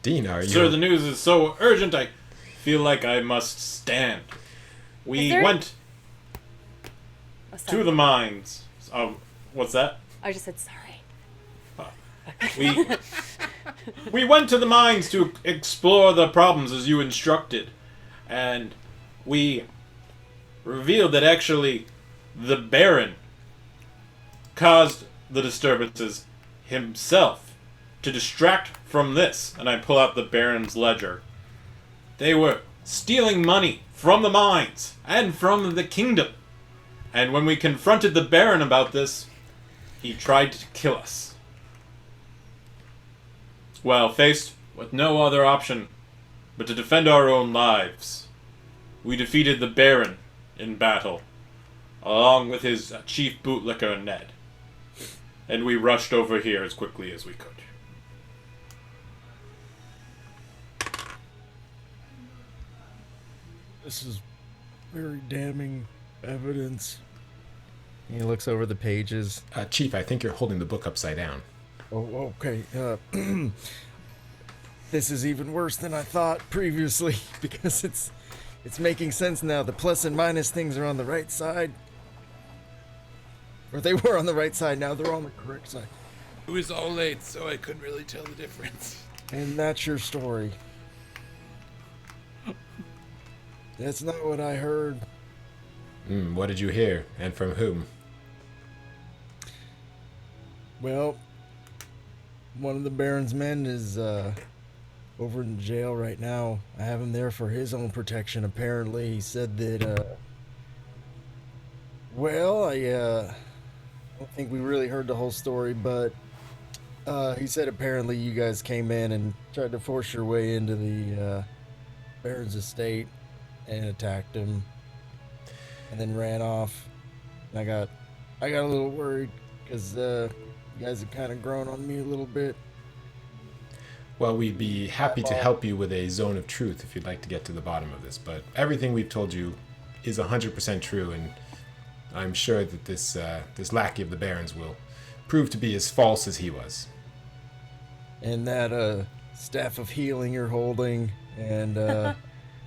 Dean, are you? Sir, the news is so urgent, I feel like I must stand. We Is there- went Oh, to sorry. the mines. What's that? I just said sorry. We went to the mines to explore the problems as you instructed, and we revealed that actually the Baron caused the disturbances himself to distract from this. And I pull out the Baron's ledger. They were stealing money from the mines and from the kingdom. And when we confronted the Baron about this, he tried to kill us. Well, faced with no other option but to defend our own lives, we defeated the Baron in battle, along with his chief bootlicker, Ned. And we rushed over here as quickly as we could. "This is very damning evidence." He looks over the pages. Chief, I think you're holding the book upside down. "Oh, okay. This is even worse than I thought previously because it's making sense now. The plus and minus things are on the right side. Or they were on the right side, now they're on the correct side. It was all late, so I couldn't really tell the difference. And that's your story. That's not what I heard. What did you hear, and from whom? Well, one of the Baron's men is over in jail right now. I have him there for his own protection, apparently. He said that, well, I don't think we really heard the whole story, but he said apparently you guys came in and tried to force your way into the Baron's estate and attacked him and then ran off. And I got a little worried because you guys have kind of grown on me a little bit. Well, we'd be happy to help you with a zone of truth if you'd like to get to the bottom of this, but everything we've told you is 100% true, and I'm sure that this lackey of the Baron's will prove to be as false as he was. And that staff of healing you're holding, and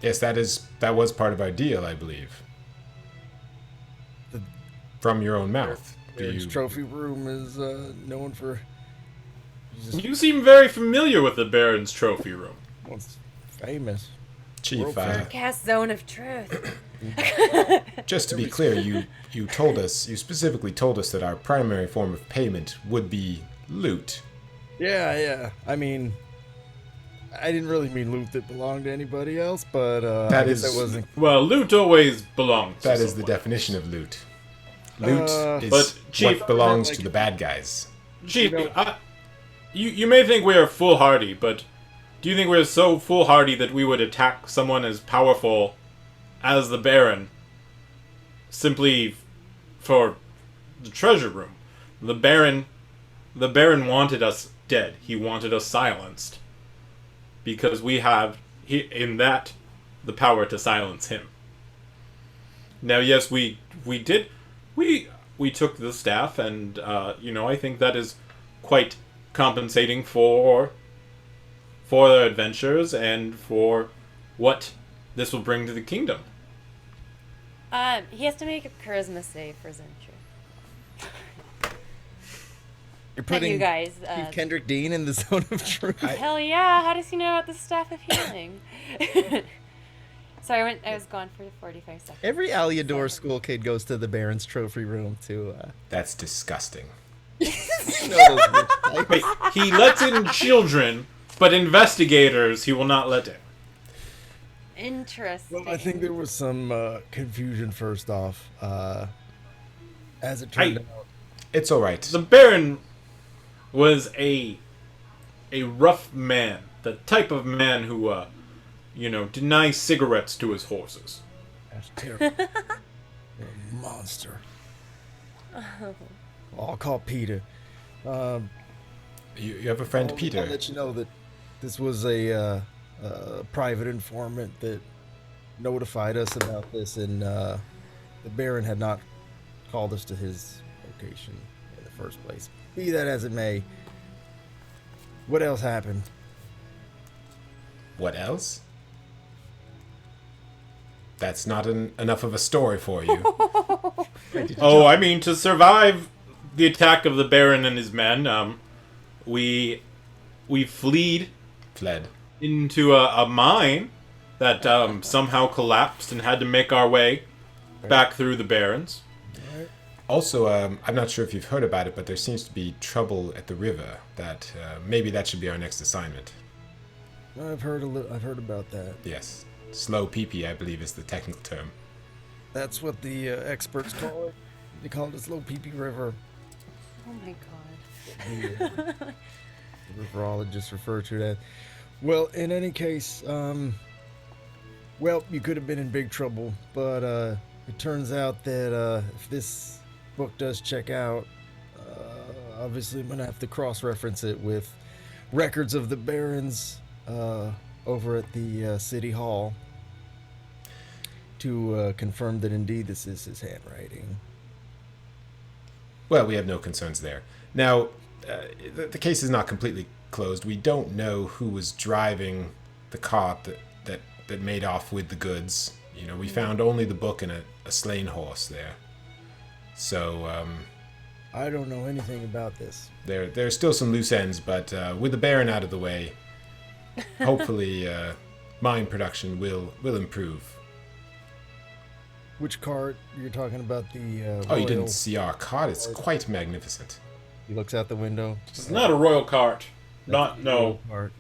Yes, that was part of our deal, I believe. From your own mouth. Baron's trophy room is known for You seem very familiar with the Baron's trophy room. what's famous. Chief, Cast zone of truth. just to be clear, you specifically told us that our primary form of payment would be loot. Yeah. I mean, I didn't really mean loot that belonged to anybody else, but That I guess is- that wasn't. Well, loot always belongs to That is the someone. definition of loot. Loot is But, Chief, what belongs to the bad guys. Chief, You you may think we are foolhardy, but do you think we're so foolhardy that we would attack someone as powerful as the Baron simply for the treasure room? The Baron wanted us dead. He wanted us silenced because we have the power to silence him. Now, yes, we took the staff, and I think that is quite compensating for their adventures and for what this will bring to the kingdom. He has to make a charisma save for Zentra. You're Not putting you guys. Chief Kendrick Dean in the zone of truth. Hell yeah! How does he know about the staff of healing? Sorry, I was gone for 45 seconds. Every Alya Dór school kid goes to the Baron's trophy room to. That's disgusting. You know those rich types. Wait, he lets in children, but investigators he will not let in. Interesting. Well, I think there was some confusion first off. As it turned out, It's all right. The Baron was a rough man, the type of man who, denies cigarettes to his horses. that's terrible. You're a monster. Oh. I'll call Peter. You have a friend, I'll Peter. let you know that this was a private informant that notified us about this, and the Baron had not called us to his location in the first place. Be that as it may, what else happened? What else? That's not enough of a story for you. Oh, I mean, to survive the attack of the Baron and his men, we fled Fled. into a mine that somehow collapsed and had to make our way back through the Barrens. Also, I'm not sure if you've heard about it, but there seems to be trouble at the river. That maybe that should be our next assignment. I've heard about that. Yes, slow pee-pee, I believe, is the technical term. That's what the experts call it. They call it the Slow Pee Pee River. Oh my god. The riverologists refer to that. Well, in any case, you could have been in big trouble, but it turns out that if this book does check out, obviously I'm gonna have to cross-reference it with records of the Barons over at the City Hall to confirm that indeed this is his handwriting. Well, we have no concerns there. Now, the case is not completely closed. We don't know who was driving the cart that made off with the goods. We found only the book and a slain horse there. So, I don't know anything about this. there's still some loose ends, but with the Baron out of the way, hopefully mine production will improve. Which cart you're talking about? The Oh, you royal- didn't see our cart? It's quite magnificent. He looks out the window. It's not a royal cart. Not no. Cart.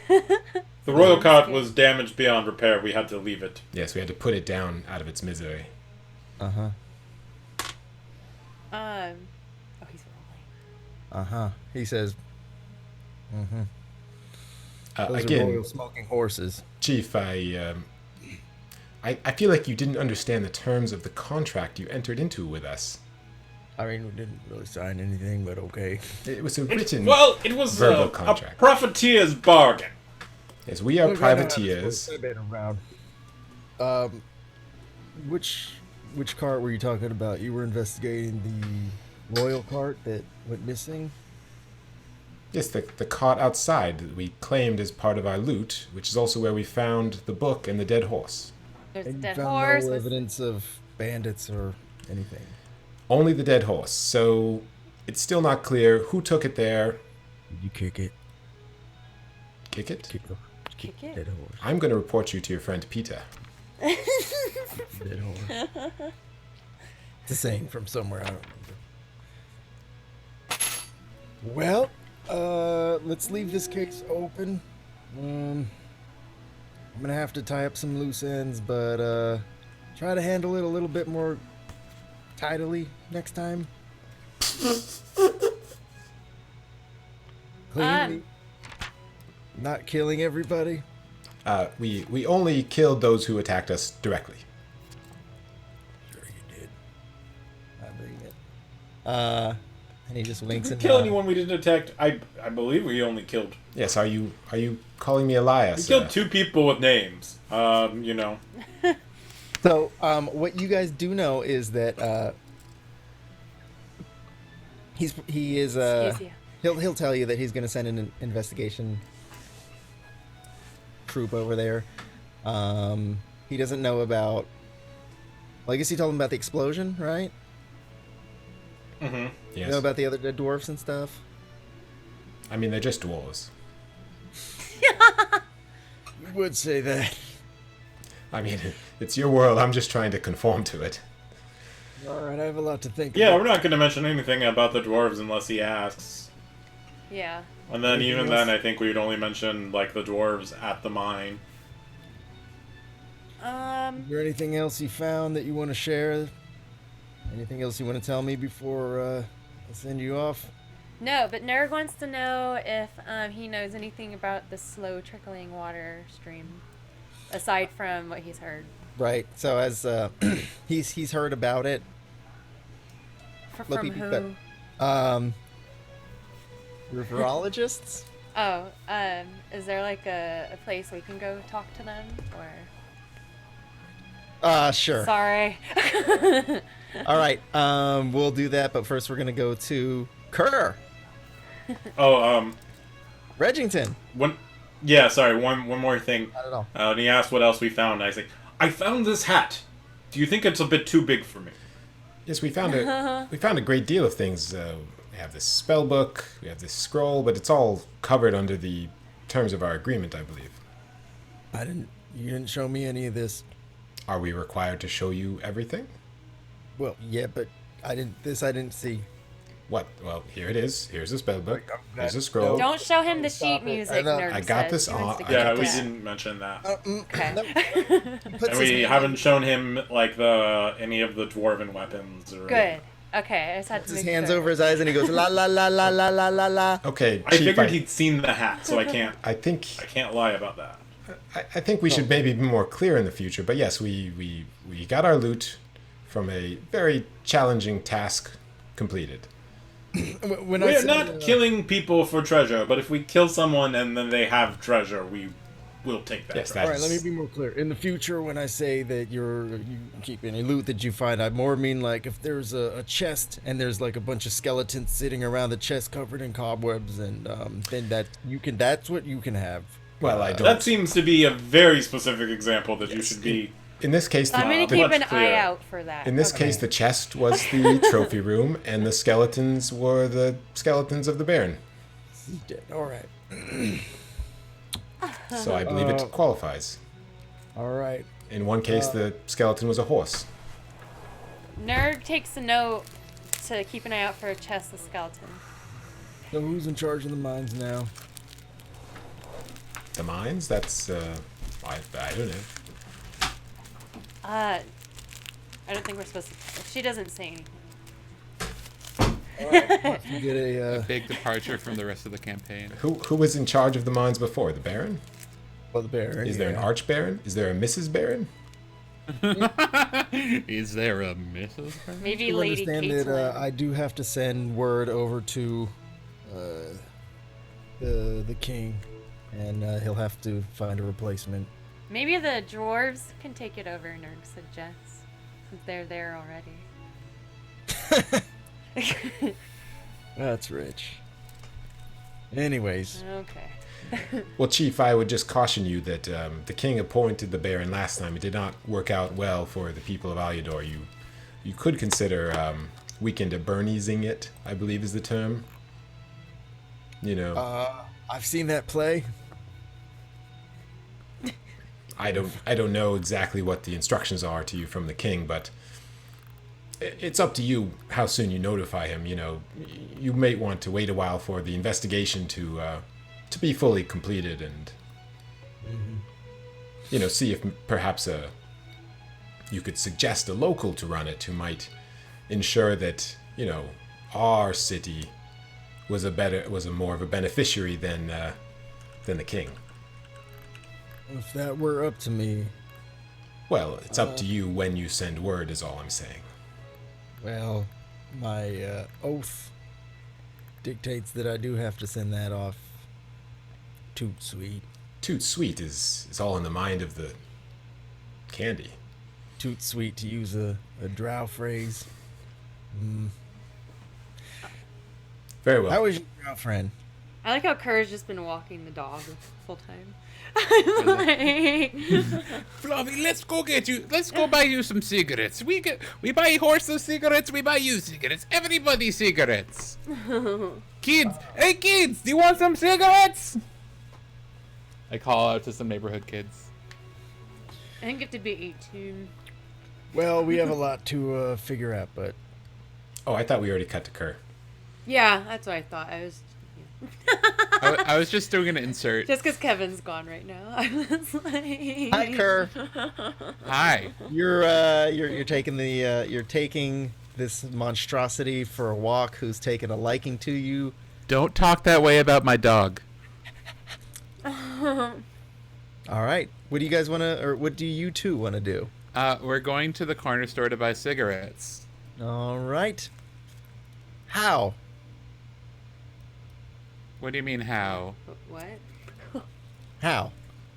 The royal cart was damaged beyond repair. We had to leave it. Yes, we had to put it down out of its misery. Uh-huh. Oh, he's rolling. Uh-huh. He says, those are Again, royal smoking horses. Chief, I feel like you didn't understand the terms of the contract you entered into with us. I mean, we didn't really sign anything, but okay. It was a written Well, it was verbal a contract. profiteer's bargain. Yes, we are privateers. Which cart were you talking about? You were investigating the royal cart that went missing? Yes, the cart outside that we claimed as part of our loot, which is also where we found the book and the dead horse. There's a And you dead found horse. no with- evidence of bandits or anything. Only the dead horse, so it's still not clear who took it there. Did you kick it? Kick it? Kick it? dead horse. I'm going to report you to your friend Peter. Dead horse. It's a saying from somewhere, I don't remember. Well, let's leave this case open. I'm gonna have to tie up some loose ends, but try to handle it a little bit more tidily next time. Cleanly. Not killing everybody. We only killed those who attacked us directly. Sure you did. I believe it. And he just winks Did we and kill nods. anyone we didn't detect? I believe we only killed. Yes, are you calling me Elias? We killed 2 people with names. You know. So, what you guys do know is that he is Excuse you. he'll tell you that he's going to send an investigation troop over there. He doesn't know about. Well, I guess he told him about the explosion, right? Mm-hmm. You Yes. know about the other dead dwarfs and stuff. I mean, they're just dwarves. You would say that. I mean, it's your world. I'm just trying to conform to it. All right, I have a lot to think. Yeah, about. we're not going to mention anything about the dwarves unless he asks. Yeah. And then Anything even else? then, I think we would only mention like the dwarves at the mine. Is there anything else you found that you want to share? Anything else you want to tell me before I send you off? No, but Nerg wants to know if he knows anything about the slow trickling water stream, aside from what he's heard. Right. So as he's heard about it. Let From me be who? better. Riverologists? Oh, is there like a place we can go talk to them, or? Sure. Sorry. All right. We'll do that, but first we're gonna go to Kerr, Oh, Regington. yeah, sorry, one more thing. Not at all. And he asked what else we found. I say, I found this hat. Do you think it's a bit too big for me? Yes, we found a great deal of things. We have this spell book, we have this scroll, but it's all covered under the terms of our agreement, I believe. You didn't show me any of this. Are we required to show you everything? Well, yeah, but I didn't see. What? Well, here it is. Here's the spell book. Here's the scroll. Don't show him the Stop sheet it. music. know. Nerg I got says. this He wants on- to I get Yeah, it we down. didn't mention that. Okay. Puts And we his haven't shown him like any of the dwarven weapons. Or Good. Okay, I just had to his make hands sure. over his eyes and he goes la la la la la la la la. Okay, I Chief, figured he'd seen the hat, so I I think can't lie about that. I think we should maybe be more clear in the future. But yes, we got our loot from a very challenging task completed. When I We're said, not killing people for treasure, but if we kill someone and then they have treasure, we will take that. Yes, treasure. All right, let me be more clear. In the future, when I say that you keep any loot that you find, I more mean like if there's a chest and there's like a bunch of skeletons sitting around the chest covered in cobwebs, and then that's what you can have. Well, I don't. That seems to be a very specific example that you should be. In this case, I'm gonna Much keep an clearer. eye out for that. in this Okay. case, the chest was the trophy room, and the skeletons were the skeletons of the Baron. He's dead. All right. So I believe it qualifies. All right. In one case, the skeleton was a horse. Nerg takes a note to keep an eye out for a chest of skeleton. So who's in charge of the mines now? The mines? That's, I don't know. I don't think we're supposed to. She doesn't say anything. You get a, Big departure from the rest of the campaign. Who was in charge of the mines before? The Baron? well, the Baron. Is there an Arch Baron? Is there a Mrs. Baron? Is there a Mrs. Baron? Maybe You Lady understand that Caitlin. I do have to send word over to the king, and he'll have to find a replacement. Maybe the dwarves can take it over, Nerg suggests, since they're there already. That's rich. Anyways, Okay. Well, Chief, I would just caution you that the king appointed the Baron last time. It did not work out well for the people of Alya Dór. You could consider Weekend at Bernie'sing it, I believe is the term. You know, I've seen that play. I don't know exactly what the instructions are to you from the king, but it's up to you how soon you notify him. You know, you may want to wait a while for the investigation to be fully completed, and you know, see if perhaps you could suggest a local to run it who might ensure that, you know, our city was a more of a beneficiary than the king. If that were up to me, Well, it's up to you when you send word, is all I'm saying. well, my oath dictates that I do have to send that off. Toot sweet. Toot sweet is all in the mind of the candy. Toot sweet, to use a drow phrase. Very well. How is your drow friend? I like how Kerr's just been walking the dog full time. Fluffy, let's go buy you some cigarettes. We buy horses cigarettes, we buy you cigarettes. Everybody cigarettes. Kids, hey kids, do you want some cigarettes? I call out to some neighborhood kids. I didn't get to be 18. Well, we have a lot to figure out, but Oh, I thought we already cut to Kerr. Yeah, that's what I thought. I was I was just doing an insert. just because Kevin's gone right now. I was like, hi, Kerr. Hi. You're taking you're taking this monstrosity for a walk. Who's taken a liking to you? Don't talk that way about my dog. All right. What do you guys want to, or what do you two want to do? We're going to the corner store to buy cigarettes. All right. How? What do you mean how? What? How?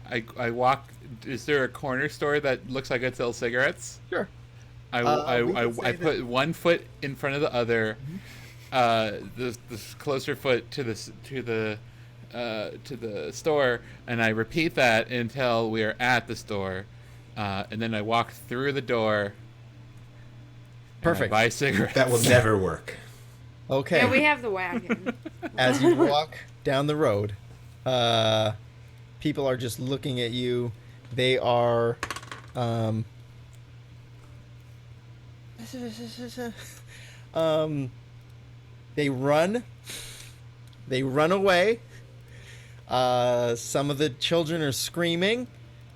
I walk. Is there a corner store that looks like it sells cigarettes? Sure. I we can say put that- one foot in front of the other, the closer foot to the store, and I repeat that until we are at the store, and then I walk through the door. Perfect. And I buy cigarettes. That will never work. Okay. Yeah, we have the wagon. As you walk down the road, people are just looking at you. They are, they run away. Some of the children are screaming.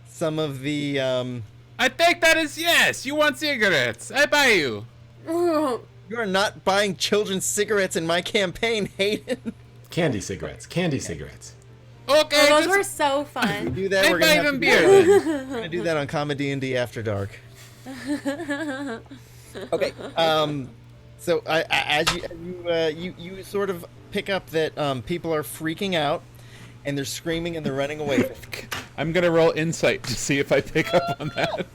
Some of the, I take that as yes. You want cigarettes? I buy you. you are not buying children's cigarettes in my campaign, Hayden. Candy cigarettes. Candy cigarettes. Okay. Oh, those just- were so fun. Do that. I We're buy gonna have them to beer. we're gonna do that on ComeDy&D After Dark. Okay. So as you sort of pick up that people are freaking out, and they're screaming and they're running away. I'm gonna roll insight to see if I pick up on that.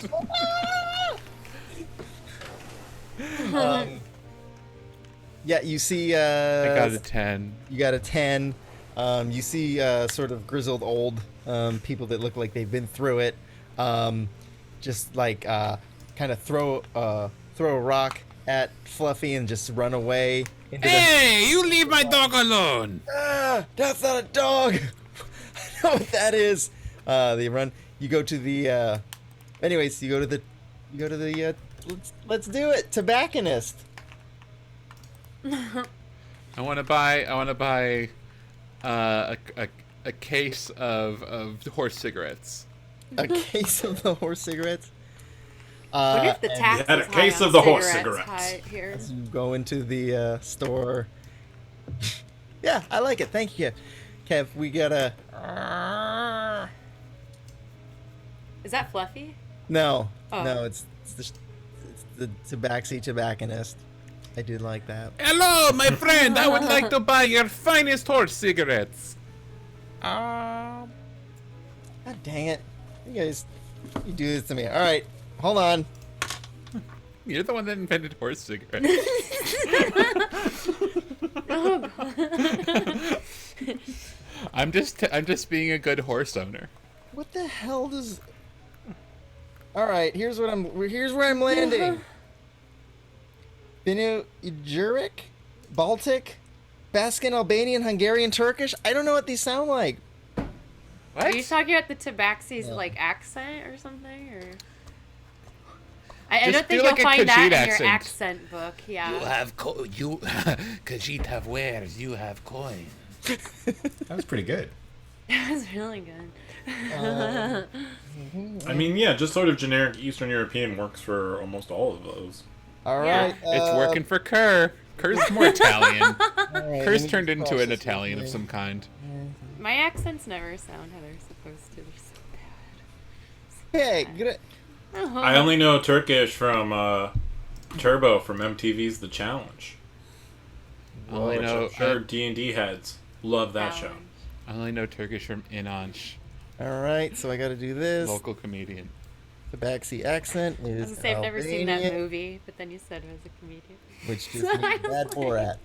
Yeah, you see. I got a 10. You got a 10. You see sort of grizzled old people that look like they've been through it. Just like kind of throw a rock at Fluffy and just run away. Into Hey, you leave my dog alone. That's not a dog. I know what that is. They run. You go to the Anyways, you go to the let's do it, tobacconist. I want to buy a case of horse cigarettes. A case of the horse cigarettes. What if the tax had a is high case on of the horse cigarettes cigarettes. high here? You go into the store. Yeah, I like it. Thank you, Kev. We got a. Is that Fluffy? No, Oh. no, it's the tabaxi tobacconist. I did like that. Hello, my friend. I would like to buy your finest horse cigarettes. God dang it! You do this to me. All right, hold on. You're the one that invented horse cigarettes. Oh god. I'm just being a good horse owner. What the hell does? All right, here's where I'm landing. Binu Juric, Baltic, Baskin, Albanian, Hungarian, Turkish. I don't know what these sound like. What? Are you talking about the Tabaxi's like accent or something, or? I Just don't think do you'll like a find that Khajiit in accent. your accent book. Yeah. Khajiit have wares, you have coin. That was pretty good. That was really good. I mean, yeah, just sort of generic Eastern European works for almost all of those. All Yeah. right, It's working for Kerr. Kerr's more Italian. all right, let Kerr's me turned into process an this Italian of here. some kind. My accents never sound how they're supposed to. They're so Hey, good. bad. I only know Turkish from Turbo from MTV's The Challenge. I only Which know I'm sure D&D heads love that show. I only know Turkish from Inanç, All right, so I got to do this. local comedian. Tabaxi accent I was is gonna say I've never seen that Albanian, movie, but then you said it was a comedian. which just means bad Borat.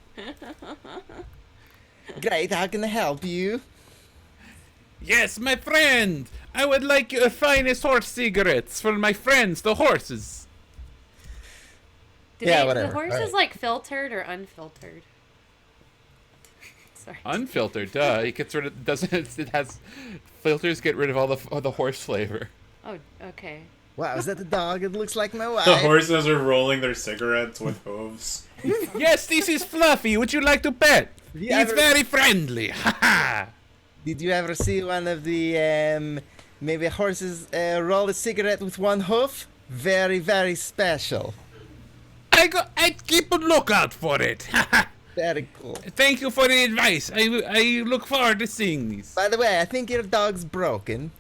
Great, how can I help you? Yes, my friend! I would like your finest horse cigarettes for my friends, the horses. Do Yeah, they, whatever. the horses Alright. like filtered or unfiltered? Sorry. Unfiltered, duh. It gets rid of, it has, filters get rid of all the horse flavor. Oh, okay. Wow, is that the dog? It looks like my wife. The horses are rolling their cigarettes with hooves. Yes, this is Fluffy. Would you like to pet? Did you He's ever- very friendly. Ha ha! Did you ever see one of the maybe horses roll a cigarette with one hoof? Very, very special. I keep a lookout for it. Ha ha! Very cool. Thank you for the advice. I look forward to seeing these. By the way, I think your dog's broken.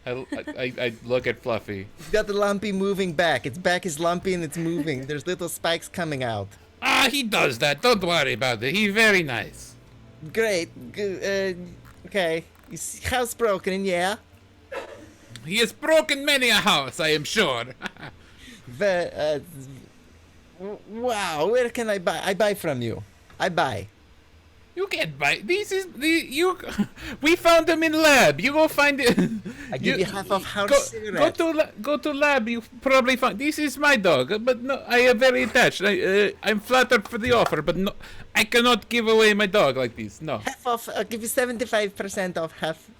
I look at Fluffy. It's got the lumpy moving back. Its back is lumpy and it's moving. There's little spikes coming out. Ah, he does that. Don't worry about it. He's very nice. Great. Okay. His house broken, yeah. He has broken many a house, I am sure. Wow. Where can I buy? I buy from you. I buy. You can't buy. We found them in lab. You go find it. I give you half of house Go cigarette. go to lab. You probably find. This is my dog, but no, I am very attached. I'm flattered for the offer, but no, I cannot give away my dog like this. No. Half off. I'll give you 75% off half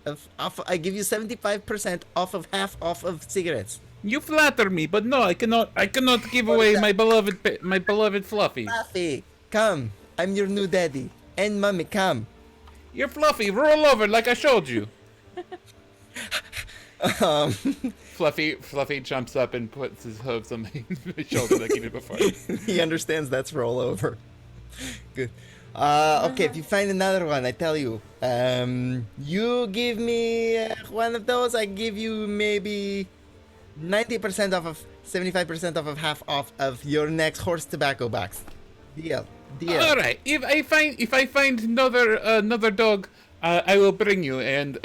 of off. I give you 75% off of half off of cigarettes. You flatter me, but no, I cannot. I cannot give away my beloved Fluffy. Fluffy, come. I'm your new daddy. And mommy, come. You're Fluffy. Roll over like I showed you. Fluffy jumps up and puts his hooves on my shoulder like he did before. He understands that's rollover. Good. Okay, if you find another one, I tell you. You give me one of those, I give you maybe 90% off of 75% off of half off of your next horse tobacco box. Deal. All right. If I find another dog, I will bring you. And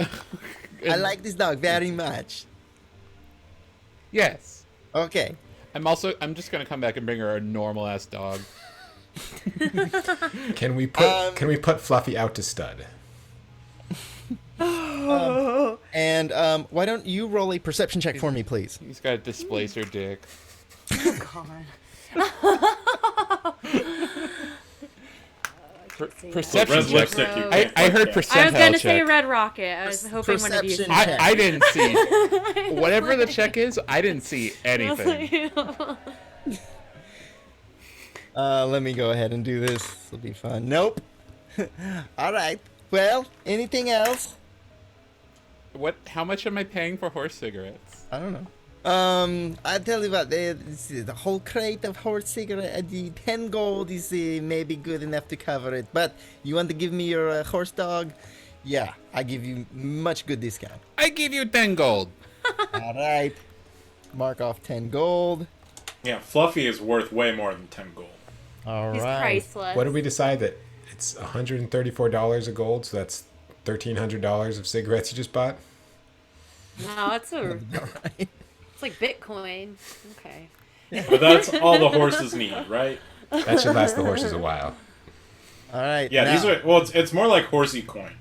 I like this dog very much. Yes. Okay. I'm just gonna come back and bring her a normal ass dog. Can we put Fluffy out to stud? And why don't you roll a perception check for me, please? He's got a displacer dick. Oh god. say perception Red check. lipstick, you can't I heard quite percentile I was gonna check. say red rocket. I was hoping one of you. Perception said check. I didn't see. Whatever the check is, I didn't see anything. Let me go ahead and do this. This will be fun. Nope. All right. Well, anything else? What? How much am I paying for horse cigarettes? I don't know. I tell you what, the whole crate of horse cigarette, the 10 gold is maybe good enough to cover it. But you want to give me your horse dog? Yeah, I give you much good discount. I give you 10 gold. All right. Mark off 10 gold. Yeah, Fluffy is worth way more than 10 gold. All He's right. priceless. What did we decide that it's $134 of gold, so that's $1,300 of cigarettes you just bought? No, it's it's like Bitcoin. Okay. But that's all the horses need, right? That should last the horses a while. All right. Yeah, these now- are, well, it's more like horsey coin.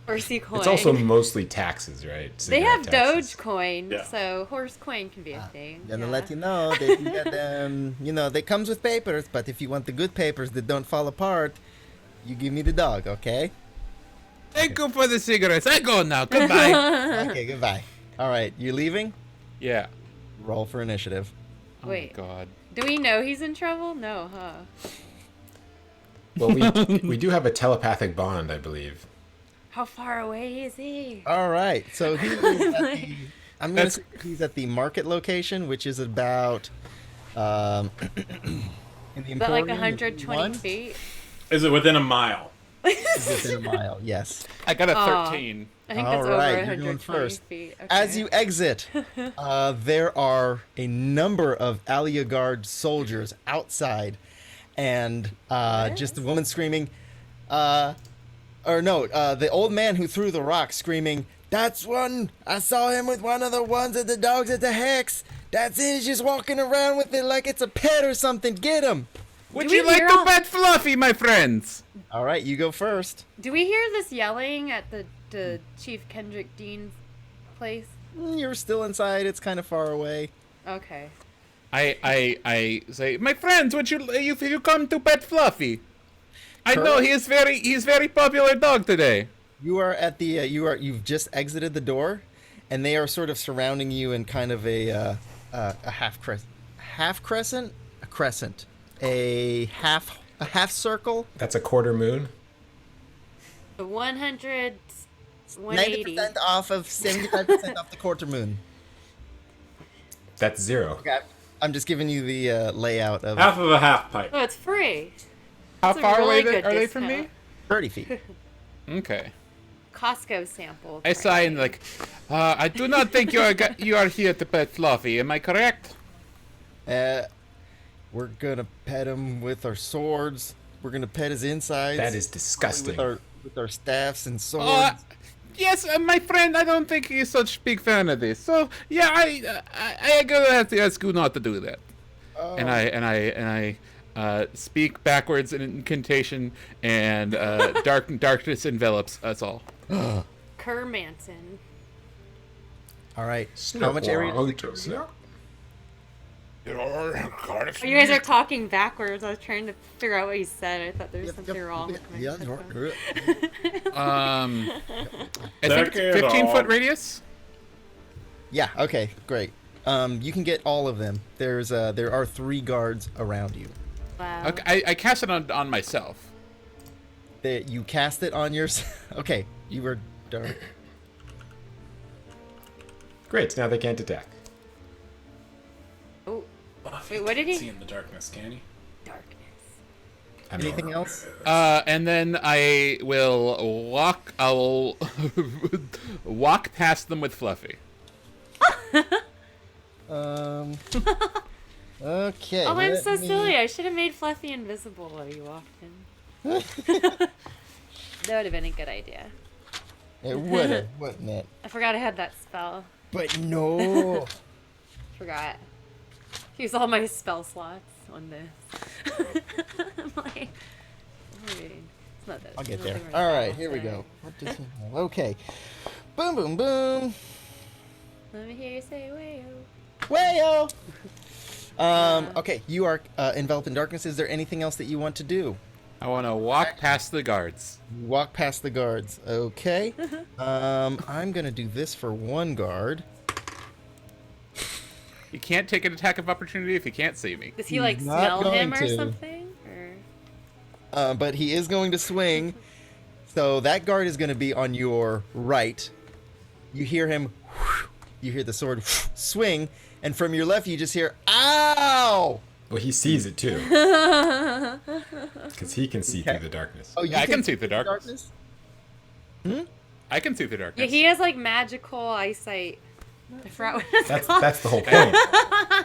Horsey coin. It's also mostly taxes, right? they have Cigarette taxes. Dogecoin, Yeah. so horse coin can be a thing. Gonna yeah. let you know that you get they comes with papers, but if you want the good papers that don't fall apart, you give me the dog, okay? Thank you for the cigarettes. I go now. Goodbye. Okay, goodbye. All right, you leaving? Yeah. Roll for initiative. Oh Wait. my god. Do we know he's in trouble? No, huh? Well, we do have a telepathic bond, I believe. How far away is he? All right, so he is at the, I'm gonna say he's at the market location, which is about in the About like Emporium, 120 one? feet. Is it within a mile? Within a mile, yes. I got a Aw. 13. I think All that's right, over you're 120 going first. feet. Okay. As you exit, there are a number of Alya Guard soldiers outside, and just a woman screaming, the old man who threw the rock screaming, "That's one! I saw him with one of the ones at the dogs at the Hex! That's it, he's just walking around with it like it's a pet or something! Get him!" Would we you like hear to all- pet Fluffy, my friends? All right, you go first. Do we hear this yelling at the Chief Kendrick Dean's place? You're still inside, it's kind of far away. Okay. I say, my friends, would you come to pet Fluffy? I know Curly? he's very popular dog today. You are at the you've just exited the door, and they are sort of surrounding you in kind of a half crescent, a half circle. That's a quarter moon. The 100, 180. 90% off of 75% off the quarter moon. That's 0. Okay. I'm just giving you the layout of Half of a half pipe. Oh, it's free. How That's a far really away good are they from me? discount. 30 feet. Okay. Costco sample. I sign pricing. like, I do not think you are here to pet Fluffy. Am I correct? We're gonna pet him with our swords. We're gonna pet his insides. That is disgusting. With our staffs and swords. Yes, my friend. I don't think he's such a big fan of this. So yeah, I gonna have to ask you not to do that. And I speak backwards in incantation, and darkness envelops us all. Kerr Manson. All right. How much area? Oh, you guys are talking backwards. I was trying to figure out what he said. I thought there was something wrong with my Yeah, headphones. I think it's 15-foot radius. Yeah. Okay. Great. You can get all of them. There are 3 guards around you. Wow. Okay, I cast it on myself. You cast it on your. Okay. You were dark. Great, now they can't attack. Oh, wait, what did he? See in the darkness, can he? Darkness. I don't Anything know. else? And then I will walk. I will walk past them with Fluffy. Okay. Oh, I'm let so me- silly. I should have made Fluffy invisible while you walked in. That would have been a good idea. It would have, wouldn't it? I forgot I had that spell. But no. Forgot. Use all my spell slots on this. I'm like, wait, it's not this. I'll get I don't there. think we're All right, spell here we today. go. What does he have? Okay. Boom, boom, boom. Let me hear you say wayo. Wayo. Okay, you are enveloped in darkness. Is there anything else that you want to do? I want to walk past the guards. Walk past the guards. Okay. I'm gonna do this for one guard. You can't take an attack of opportunity if you can't see me. Does he like He's not smell him going or to. something? Or... But he is going to swing. So that guard is going to be on your right. You hear him. You hear the sword swing, and from your left you just hear "Ow!" Well, he sees it too. Because he can see through the darkness. Oh, Yeah, I can see the darkness. I can see the Yeah, darkness. he has like magical eyesight. I forgot what it's That's called. the whole point.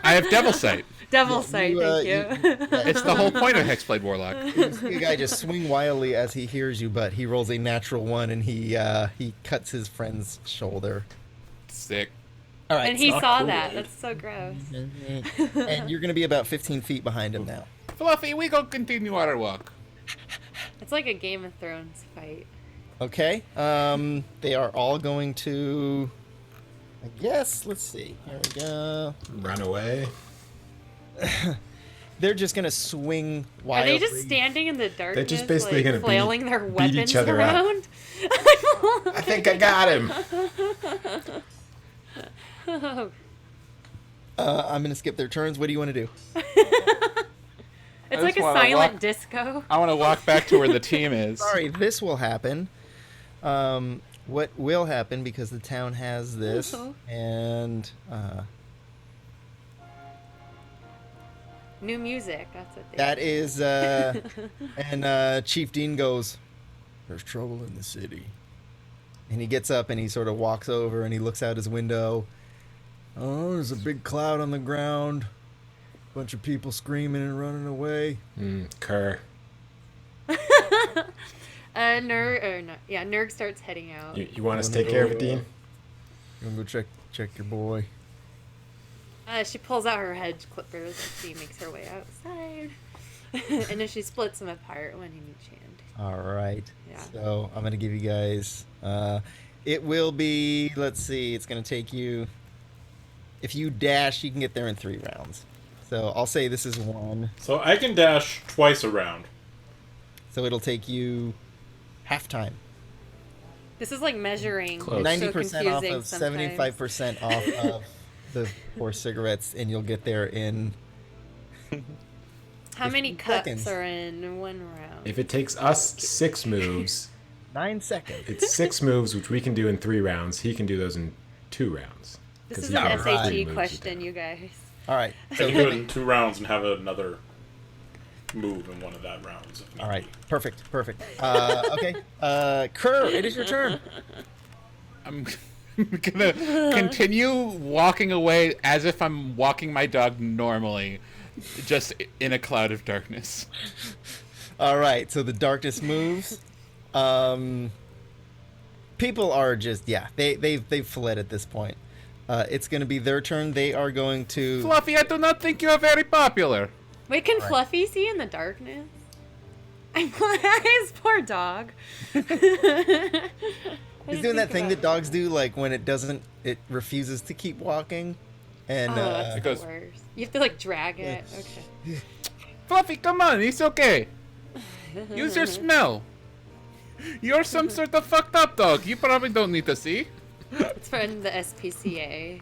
I have devil sight. Devil sight, thank you. It's the whole point of Hexblade Warlock. The guy just swing wildly as he hears you, but he rolls a natural 1 and he cuts his friend's shoulder. Sick. All right, And he so- saw that. That's so gross. and you're going to be about 15 feet behind him now. Fluffy, we go continue our walk. It's like a Game of Thrones fight. Okay. They are all going to. I guess. Let's see. Here we go. Run away. They're just gonna swing Are wildly. they just standing in the darkness, just basically like, gonna flailing their beat weapons each other up. around? I think I got him. I'm gonna skip their turns. What do you want to do? It's like a wanna silent walk- disco. I want to walk back to where the team is. Sorry, this will happen. What will happen because the town has this, Uh-huh. and New music. That's what they that is, and Chief Dean goes, "There's trouble in the city," and he gets up and he sort of walks over and he looks out his window. Oh, there's a big cloud on the ground. Bunch of people screaming and running away. Kerr. Nerg starts heading out. You want us to take care of it, Dean? I'm gonna go check your boy. She pulls out her hedge clippers and she makes her way outside. And then she splits them apart when in each hand. All right. Yeah. So I'm gonna give you guys. It will be. Let's see. It's gonna take you. If you dash, you can get there in 3 rounds. So I'll say this is 1. So I can dash twice around. So it'll take you half time. This is like measuring. Close. It's so 90% off confusing of sometimes. 75% off of the 4 cigarettes, and you'll get there in. How many 15 cuts seconds. are in 1 round? If it takes us 6 moves, 9 seconds. it's 6 moves, which we can do in 3 rounds. He can do those in 2 rounds. This 'Cause is he an can right. SAT moves a question, day. you guys. All right. I So can do it in 2 rounds and have another move in one of that rounds. If need all right. be. Perfect. Okay. Kerr, it is your turn. I'm gonna continue walking away as if I'm walking my dog normally, just in a cloud of darkness. All right, so the darkness moves. People are just they've fled at this point. It's going to be their turn. They are going to. Fluffy, I do not think you are very popular. Wait, can Fluffy see in the darkness? His poor dog. He's doing that thing that dogs do, like when it refuses to keep walking, and Oh, that's It the goes- worst. You have to like drag it. Okay. Fluffy, come on, it's okay. Use your smell. You're some sort of fucked up dog. You probably don't need to see. It's from the SPCA.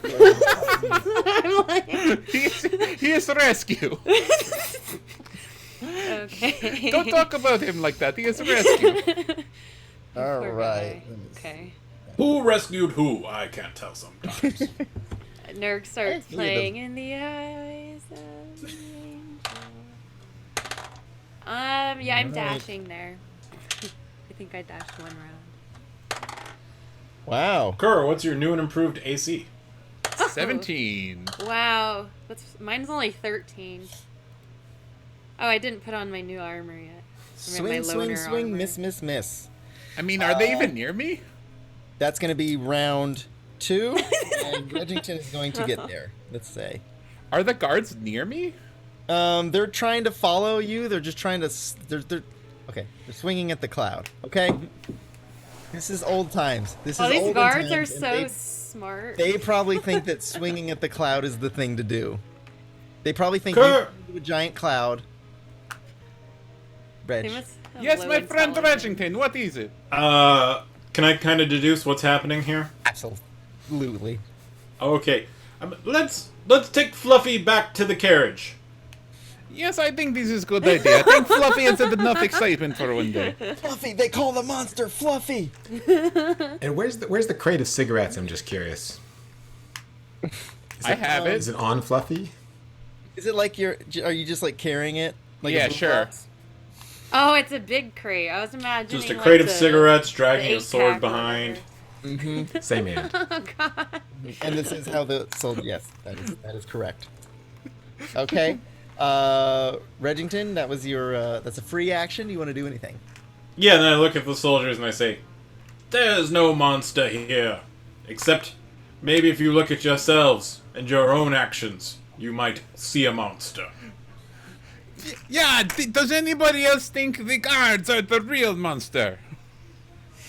I'm like, He is rescue. okay. Don't talk about him like that. He is rescue. all Poor right. guy. Okay. Who rescued who? I can't tell sometimes. Nerg starts Hey, playing in the eyes of the angel. Yeah, I'm dashing there. I think I dashed 1 round. Wow. Kerr, what's your new and improved AC? 17. Wow, mine's only 13. Oh, I didn't put on my new armor yet. I mean, my Swing, loner swing, armor. miss. I mean, are they even near me? That's going to be round 2, and Reggington is going to get there. Let's say. Are the guards near me? They're trying to follow you. They're just trying to. They're swinging at the cloud. Okay. This is old times. This Oh, is these olden guards times, are and so smart. They probably think that swinging at the cloud is the thing to do. They probably think Kerr! you do a giant cloud, Reg. They must have Yes, low my friend intelligence. Regington, what is it? Can I kind of deduce what's happening here? Absolutely. Okay, let's take Fluffy back to the carriage. Yes, I think this is a good idea. I think Fluffy has had enough excitement for one day. Fluffy, they call the monster Fluffy. And where's the crate of cigarettes? I'm just curious. I have it. Is it on Fluffy? Is it like are you just like carrying it? Like Yeah, a blue sure. box? Oh, it's a big crate. I was imagining Just a like crate of the- cigarettes, the dragging a 8-pack sword or behind. whatever. Same hand. Oh god. And this is how yes, that is correct. Okay. Regington, that was your that's a free action. Do you want to do anything? Yeah, then I look at the soldiers and I say, "There's no monster here, except maybe if you look at yourselves and your own actions, you might see a monster." Yeah, does anybody else think the guards are the real monster?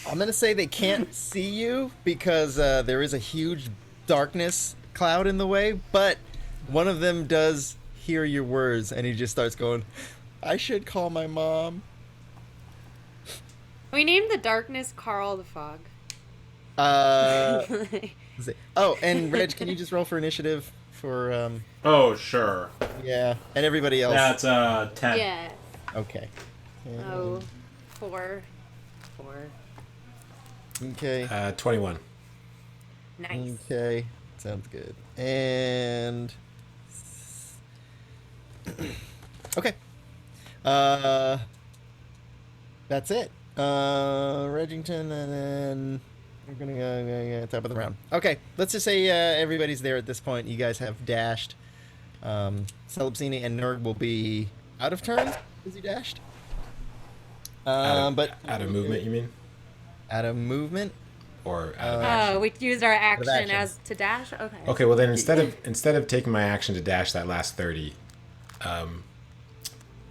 I'm gonna say they can't see you because there is a huge darkness cloud in the way, but one of them does hear your words and he just starts going, I should call my mom. We named the darkness Carl the Fog. Oh, and Reg, can you just roll for initiative for Oh, sure. yeah, and everybody else. That's 10. Yeah. Okay. Oh, 4. Okay. 21. Nice. Okay. Sounds good. And okay. That's it. Regington, and then we're gonna go top of the round. Okay, let's just say everybody's there at this point. You guys have dashed. Celebsini and Nurg will be out of turn. Is he dashed? But Out of movement, you mean? out of movement. Or out of action? Oh, we used our action action. as to dash? Okay. Okay, well then instead of taking my action to dash that last 30,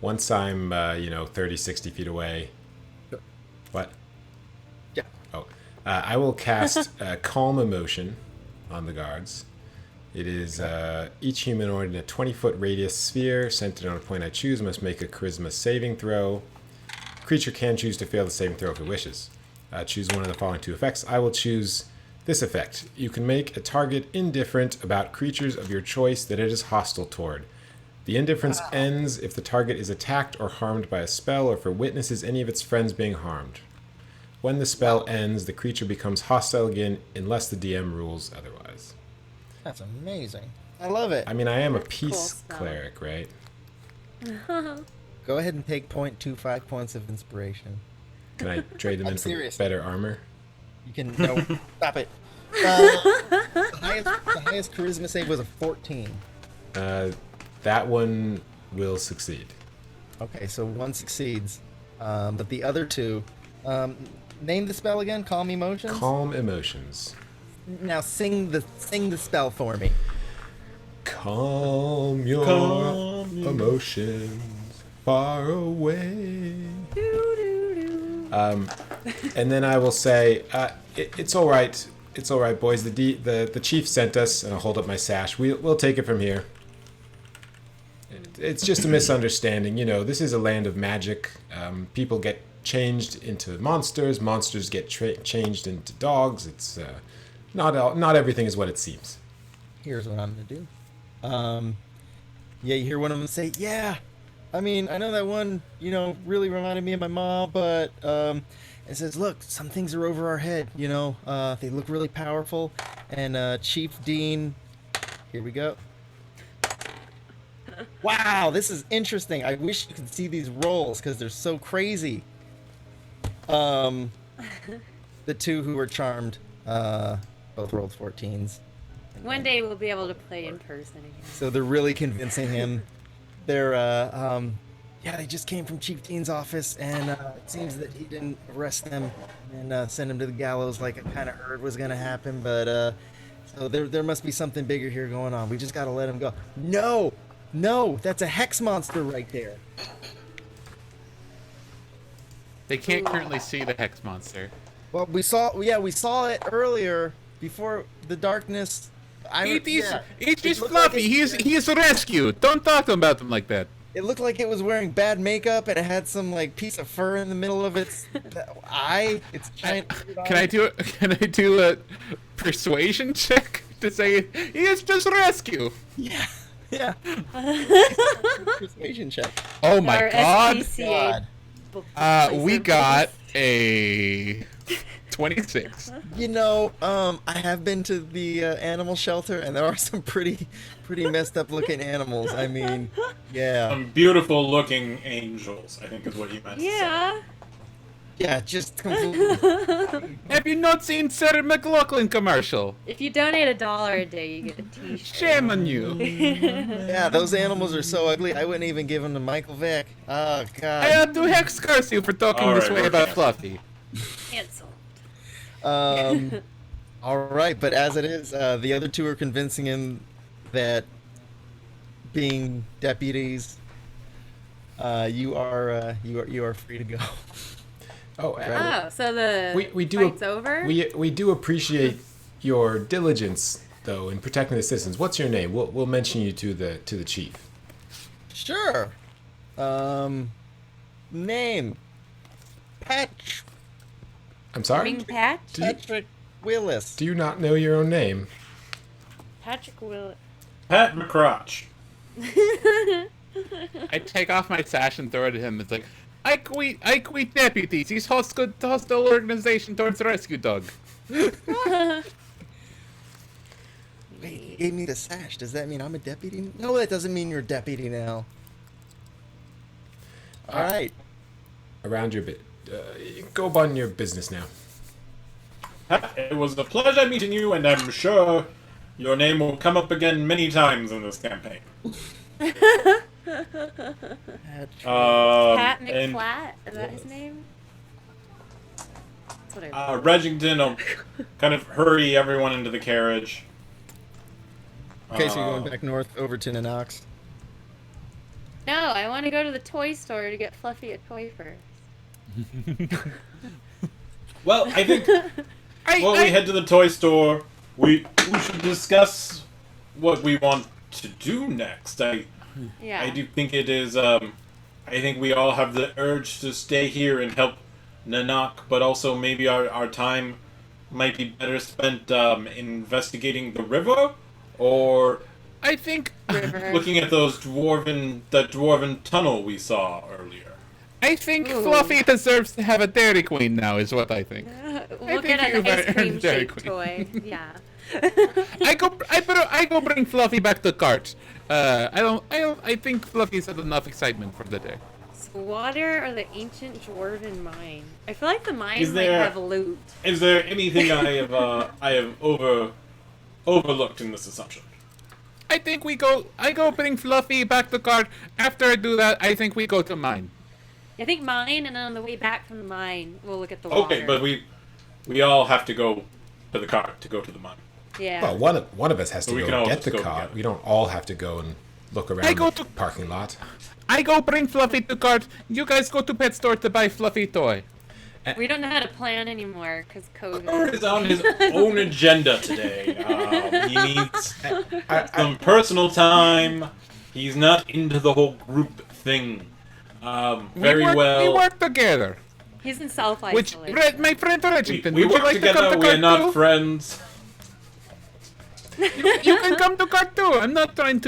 once I'm 30, 60 feet away. What? Yeah. Oh, I will cast Calm Emotion on the guards. It is each humanoid in a 20-foot radius sphere centered on a point I choose must make a Charisma saving throw. Creature can choose to fail the saving throw if it wishes. Choose one of the following 2 effects. I will choose this effect. You can make a target indifferent about creatures of your choice that it is hostile toward. The indifference ends if the target is attacked or harmed by a spell or if it witnesses any of its friends being harmed. When the spell ends, the creature becomes hostile again unless the DM rules otherwise. That's amazing. I love it. I mean, I am a Cool peace spell. cleric, right? Go ahead and take 0.25 points of inspiration. Can I trade them I'm in for serious. better armor? You can no stop it. The highest charisma save was a 14. That one will succeed. Okay, so one succeeds, but the other 2. Name the spell again. Calm emotions. Calm emotions. Now sing the spell for me. Calm your emotions far away. And then I will say, it's all right. It's all right, boys. The chief sent us, and I'll hold up my sash. We'll take it from here. It's just a misunderstanding. This is a land of magic. People get changed into monsters. Monsters get changed into dogs. It's not everything is what it seems. Here's what I'm gonna do. Yeah, you hear one of them say, "Yeah, I mean, I know that one, really reminded me of my mom, but it says, look, some things are over our head. They look really powerful, and Chief Dean, here we go." Wow, this is interesting. I wish you could see these rolls because they're so crazy. The 2 who were charmed, both rolled 14s. One day we'll be able to play in person again. So they're really convincing him. They're, they just came from Chief Dean's office, and it seems that he didn't arrest them and send them to the gallows like I kind of heard was going to happen. But so there must be something bigger here going on. We just got to let him go. No, that's a hex monster right there. They can't currently see the hex monster. Well, we saw it earlier before the darkness. It is It looked Fluffy. like He is rescued. Don't talk about him like that. It looked like it was wearing bad makeup, and it had some like piece of fur in the middle of its eye. Its giant. Can I do a persuasion check to say he is just rescue? Yeah. Yeah. Persuasion check. Oh my Our god. SPCA We got a 26. You know, I have been to the animal shelter, and there are some pretty messed up looking animals. I mean, yeah. Beautiful looking angels, I think is what he meant to say. Yeah. Yeah, just completely. Have you not seen Sarah McLachlan commercial? If you donate $1 a day, you get a T-shirt. Shame on you. Yeah, those animals are so ugly, I wouldn't even give them to Michael Vick. Oh, I God. had to hex curse you for talking this way about Fluffy. Cancel. All right, but as it is, the other two are convincing him that being deputies, you are free to go. Oh, Oh, so the we do fight's over? we do appreciate your diligence though in protecting the citizens. What's your name? We'll mention you to the chief. Sure. Name. I'm sorry. Ring Patch? Patrick Willis. Do you not know your own name? Patrick will. Pat McCrotch. I take off my sash and throw it at him. It's like, I quit deputies. He's hostile organization towards the rescue dog. Wait, he gave me the sash. Does that mean I'm a deputy? No, that doesn't mean you're a deputy now. All right. Around your bit. Go about your business now. Pat, it was a pleasure meeting you, and I'm sure your name will come up again many times in this campaign. Pat and, McFlat? Is that his name? That's what I Regington will kind of hurry everyone into the carriage. Okay, so you're going back north over to Nanoc. No, I want to go to the toy store to get Fluffy a toy first. Well, I think while we head to the toy store, we should discuss what we want to do next. Yeah. I do think it is, I think we all have the urge to stay here and help Nanoc, but also maybe our time might be better spent investigating the river, or I think River. looking at that dwarven tunnel we saw earlier. Ooh. Fluffy deserves to have a Dairy Queen now, is what I think. We'll think get you an ice better cream Dairy shaped Queen. toy. Yeah. I go bring Fluffy back to cart. I think Fluffy's had enough excitement for the day. Water or the ancient dwarven mine? I feel like the mine Is might there- have loot. Is there anything I have overlooked in this assumption? I go bring Fluffy back to cart. After I do that, I think we go to mine. I think mine, and then on the way back from the mine, we'll look at the water. Okay, but we all have to go to the cart to go to the mine. Yeah. Well, one of us has to We go can all get just the go car. together. We don't all have to go and look around I go the to- parking lot. I go bring Fluffy to cart. You guys go to pet store to buy Fluffy toy. We don't know how to plan anymore because Kurt COVID. is on his own agenda today. He needs some personal time. He's not into the whole group thing. Very we well. work together. He's in Which self-isolation. my friend Regington, We would you work like to come together. to We are cart not too? friends. You can come to cart too. I'm not trying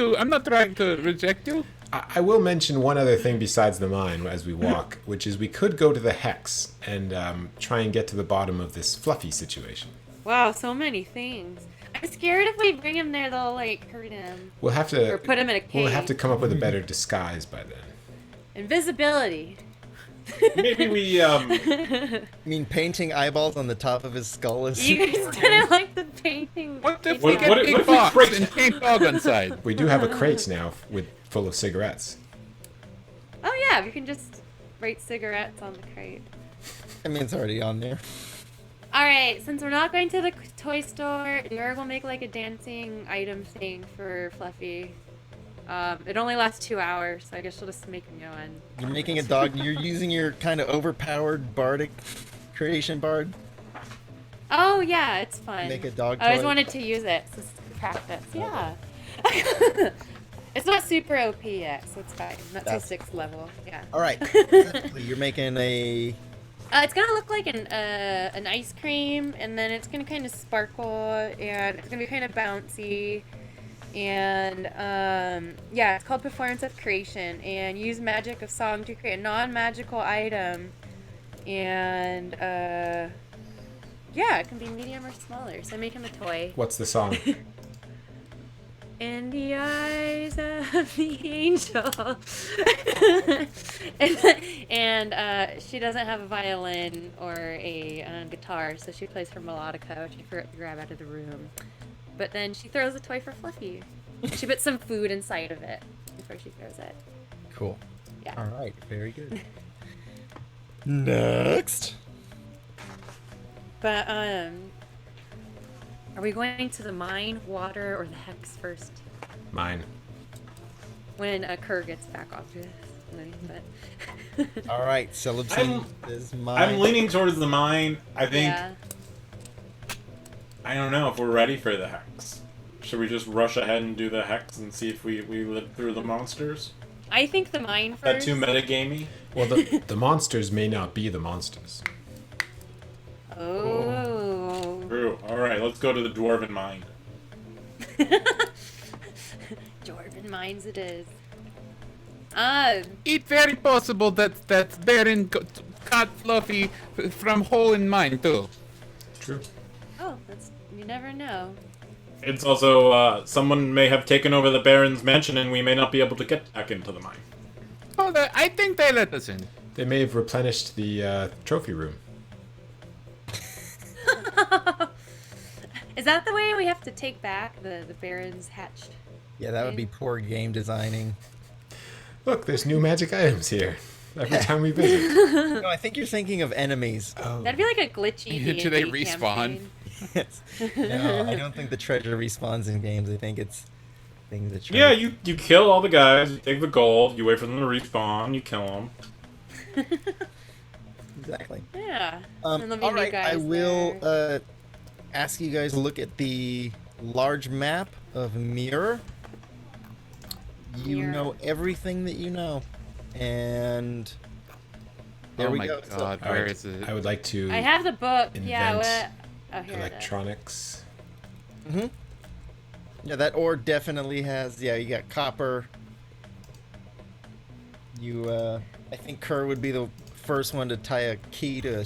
to reject you. I will mention one other thing besides the mine as we walk, which is we could go to the Hex and try and get to the bottom of this Fluffy situation. Wow, so many things. I'm scared if we bring him there, they'll like hurt him. We'll have to Or put him in a cage. We'll have to come up with a better disguise by then. Invisibility. Maybe we You mean painting eyeballs on the top of his skull is... You guys didn't like the painting. What if What- we get what if- big what if we box break- and paint dog inside? We do have a crate now full of cigarettes. Oh yeah, we can just write cigarettes on the crate. I mean, it's already on there. Alright, since we're not going to the toy store, Nerd will make like a dancing item thing for Fluffy. It only lasts 2 hours, so I guess she'll just make him go in. You're making a dog. You're using your kind of overpowered bardic creation bard. Oh yeah, it's fun. Make a dog I always toy? wanted to use it. So it's practice. Yeah. It's not super OP yet, so it's fine. Not till That's 6th level. Yeah. All right. So you're making a. It's gonna look like an ice cream, and then it's gonna kind of sparkle, and it's gonna be kind of bouncy, and yeah, it's called Performance of Creation, and use magic of song to create a non-magical item, and yeah, it can be medium or smaller. So make him a toy. What's the song? In the eyes of the angel. and she doesn't have a violin or a guitar, so she plays her melodica, which she forgot to grab out of the room. But then she throws a toy for Fluffy. She puts some food inside of it before she throws it. Cool. Yeah. All right. Very good. Next. But are we going to the mine, water, or the hex first? Mine. When Kerr gets back off this. But All right. Celebson is mine. I'm leaning towards the mine. I think. yeah. I don't know if we're ready for the hex. Should we just rush ahead and do the hex and see if we live through the monsters? I think the mine first. That too metagamey? Well, the monsters may not be the monsters. Oh. True. Alright, let's go to the dwarven mine. Dwarven mines it is. It's very possible that Baron caught Fluffy from hole in mine too. True. Oh, that's, you never know. It's also, someone may have taken over the Baron's mansion and we may not be able to get back into the mine. Oh, I think they let us in. They may have replenished the trophy room. Is that the way we have to take back the Baron's hatched? Yeah, that would be poor game designing. Look, there's new magic items here every time we visit. No, I think you're thinking of enemies. Oh. That'd be like a glitchy Do they D&D respawn? campaign. Yes. No, I don't think the treasure respawns in games. I think it's things that. Yeah, you kill all the guys, you take the gold, you wait for them to respawn, you kill them. Exactly. Yeah. And there'll be All new right, I guys will there. ask you guys to look at the large map of Mirror. You Mirror. know everything that you know, and there Oh we my go. god, All where right, is it? I would like to I have the book. Yeah, invent what? Oh, here it is. electronics. Yeah, that ore definitely has. Yeah, you got copper. You, I think Kerr would be the first one to tie a key to a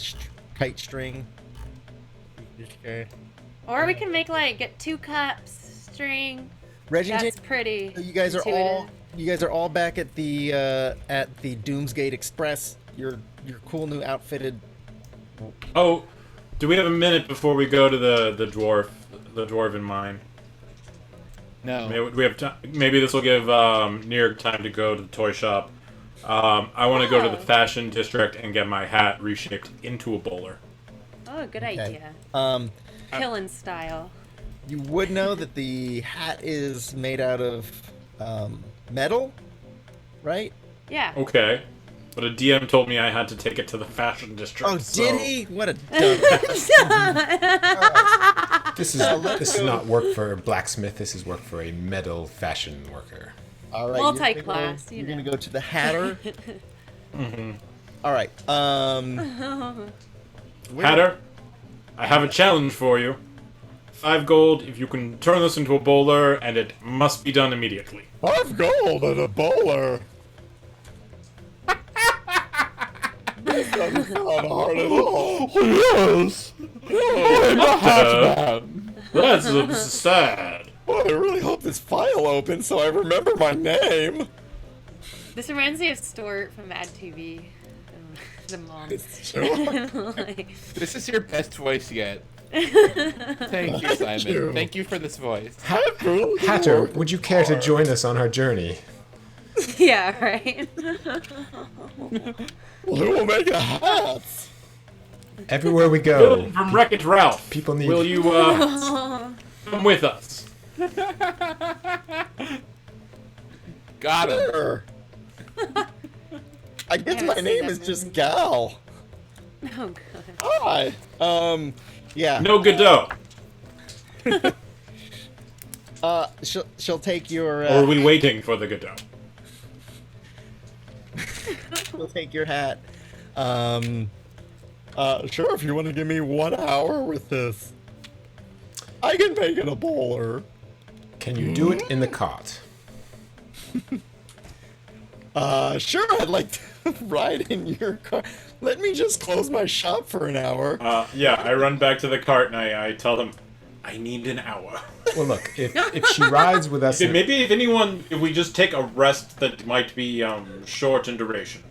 kite string. Or we can make get 2 cups, string. Regington, That's pretty. you guys are intuitive. all back at the Doomsgate Express. Your cool new outfitted. Oh, do we have a minute before we go to the dwarven mine? No. Maybe we have time. Maybe this will give Nierg time to go to the toy shop. I want to go to the fashion district and get my hat reshaped into a bowler. Oh, good Okay. idea. Killing style. You would know that the hat is made out of metal, right? Yeah. Okay. But a DM told me I had to take it to the fashion district. Oh, so- did he? What a dumb. This is not work for a blacksmith. This is work for a metal fashion worker. All right, Multi-class, You're you gonna know. go to the Hatter. All right. Hatter, I have a challenge for you. 5 gold if you can turn this into a bowler, and it must be done immediately. 5 gold and a bowler. This doesn't sound hard at all. Yes! I'm a hatchman! That's sad. Well, I really hope this file opens so I remember my name. This reminds me of Stuart from Mad TV. The mom. It's true. This is your best voice yet. Thank you, Simon. you. Thank you for this voice. Hatter, would you care to join us on our journey? Yeah, right. Well, who will make a hat? Everywhere we go, Dylan from Wreck-It Ralph. people need. Will you come with us? Got him. Sure. I guess haven't my seen name that is just movie. Gal. Oh god. Hi. Yeah. No Godot. She'll take your. Or are we waiting for the Godot? She'll take your hat. Sure, if you want to give me 1 hour with this, I can make it a bowler. Can you do it in the cart? Sure, I'd like to ride in your car. Let me just close my shop for an hour. Yeah, I run back to the cart and I tell them, I need an hour. Well, look, if she rides with us... Maybe if we just take a rest that might be short in duration.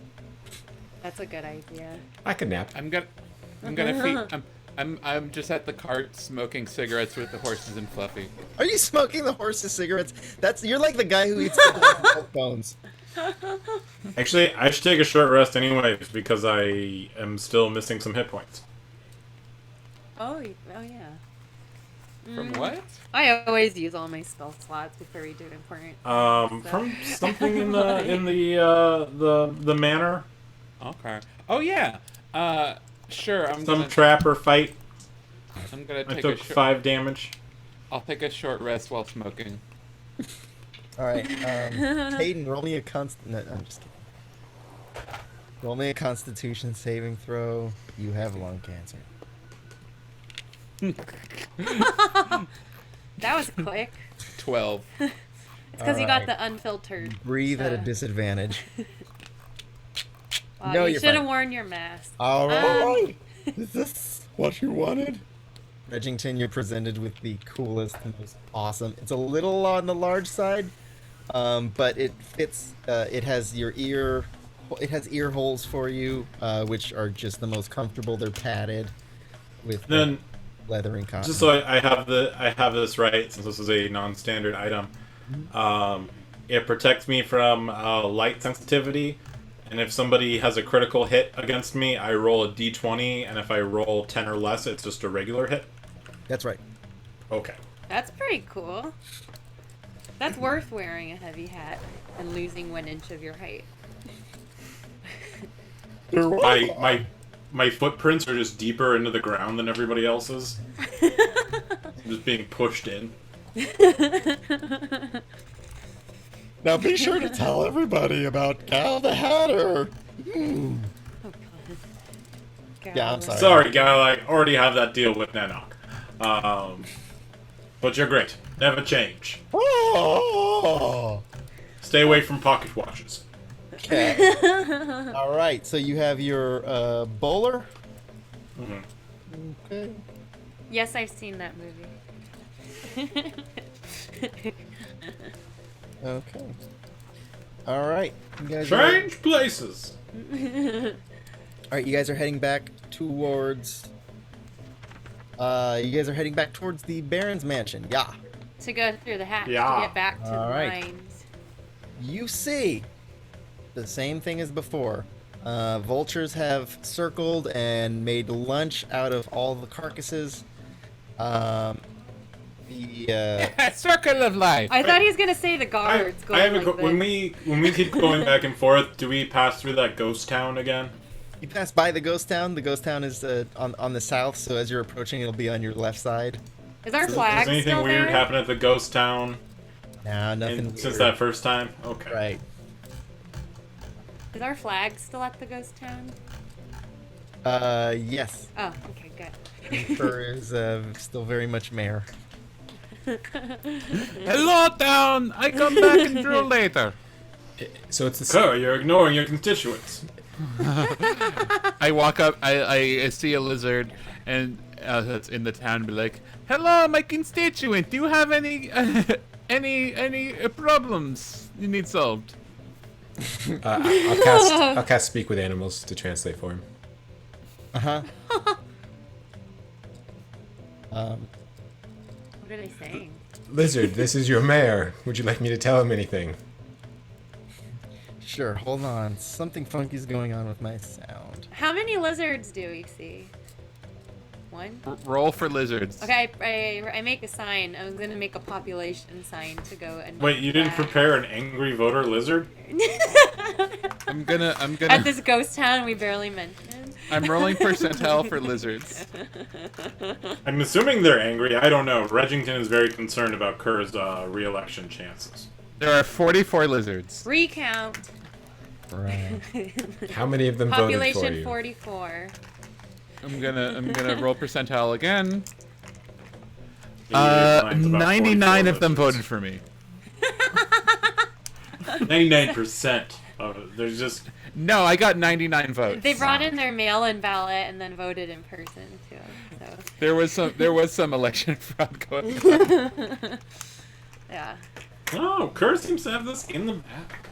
That's a good idea. I could nap. I'm gonna feed. I'm just at the cart smoking cigarettes with the horses and Fluffy. Are you smoking the horse's cigarettes? You're like the guy who eats the milk bones. Actually, I should take a short rest anyways because I am still missing some hit points. Oh yeah. From what? I always use all my spell slots before we do important. stuff. From something in the manor. Okay. Oh yeah. Sure. Some trap or fight. I'm gonna I take took 5 damage. I'll take a short rest while smoking. All right, Hayden, roll me a No, I'm just kidding. Roll me a Constitution saving throw. You have lung cancer. That was quick. 12. It's because you got Alright. the unfiltered. Breathe at a disadvantage. Wow, No, you you're should have fine. worn your mask. All right. Is this what you wanted? Regington, you're presented with the coolest, most awesome. It's a little on the large side, but it fits. It has ear holes for you, which are just the most comfortable. They're padded with Then, leather and cotton. just so I have this right, since this is a non-standard item, it protects me from light sensitivity. And if somebody has a critical hit against me, I roll a d20, and if I roll 10 or less, it's just a regular hit. That's right. Okay. That's pretty cool. That's worth wearing a heavy hat and losing 1 inch of your height. My footprints are just deeper into the ground than everybody else's. I'm just being pushed in. Now be sure to tell everybody about Gal the Hatter. Oh god. Yeah, I'm sorry. Sorry, Gal, I already have that deal with Nanoc. But you're great. Never change. Oh. Stay away from pocket watches. Okay. All right. So you have your bowler. Mm-hmm. Okay. Yes, I've seen that movie. Okay. All right. You guys Strange places. All right. You guys are heading back towards. You guys are heading back towards the Baron's mansion. Yeah. To go through the hatch Yeah. to get back to All the right. mines. You see the same thing as before. Vultures have circled and made lunch out of all the carcasses. Circle of life. I thought he was gonna say the guards I going have a like when this. we keep going back and forth, do we pass through that ghost town again? You pass by the ghost town. The ghost town is on the south, so as you're approaching, it'll be on your left side. Is our flag Does anything still weird there? happen at the ghost town Nah, nothing. since weird. that first time? Okay. Right. Is our flag still at the ghost town? Yes. Oh, okay, good. Emperor is still very much mayor. Hello, town. I come back and drill later. So it's the same. So you're ignoring your constituents. I walk up. I see a lizard, and that's in the town. And be like, "Hello, my constituent. Do you have any any problems you need solved?" I'll cast Speak with Animals to translate for him. Uh-huh. What are they saying? Lizard, this is your mayor. Would you like me to tell him anything? Sure. Hold on. Something funky's going on with my sound. How many lizards do we see? One? Roll for lizards. Okay, I make a sign. I'm gonna make a population sign to go and. Wait, you didn't flag. prepare an angry voter lizard? I'm gonna. At this ghost town we barely mentioned. I'm rolling percentile for lizards. I'm assuming they're angry. I don't know. Regington is very concerned about Kerr's re-election chances. There are 44 lizards. Recount. Right. How many of them voted for Population you? 44. I'm gonna roll percentile again. Mine's about 99 of them 44 voted for me. 99% of it. There's just... No, I got 99 votes. They brought in their mail-in ballot and then voted in person too. So There was some election fraud going on. yeah, Oh, Kerr seems to have this in the back.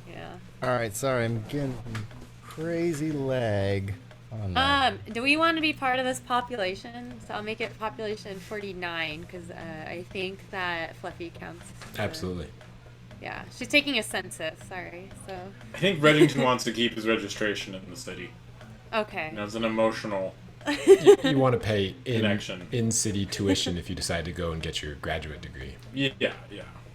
yeah. All right, sorry, I'm getting crazy lag. Oh, no. Do we want to be part of this population? So I'll make it population 49 because I think that Fluffy counts. Absolutely. Yeah, she's taking a census. Sorry. So I think Regington wants to keep his registration in the city. okay. And as an emotional... You want to pay Connection. in-city tuition if you decide to go and get your graduate degree. Yeah.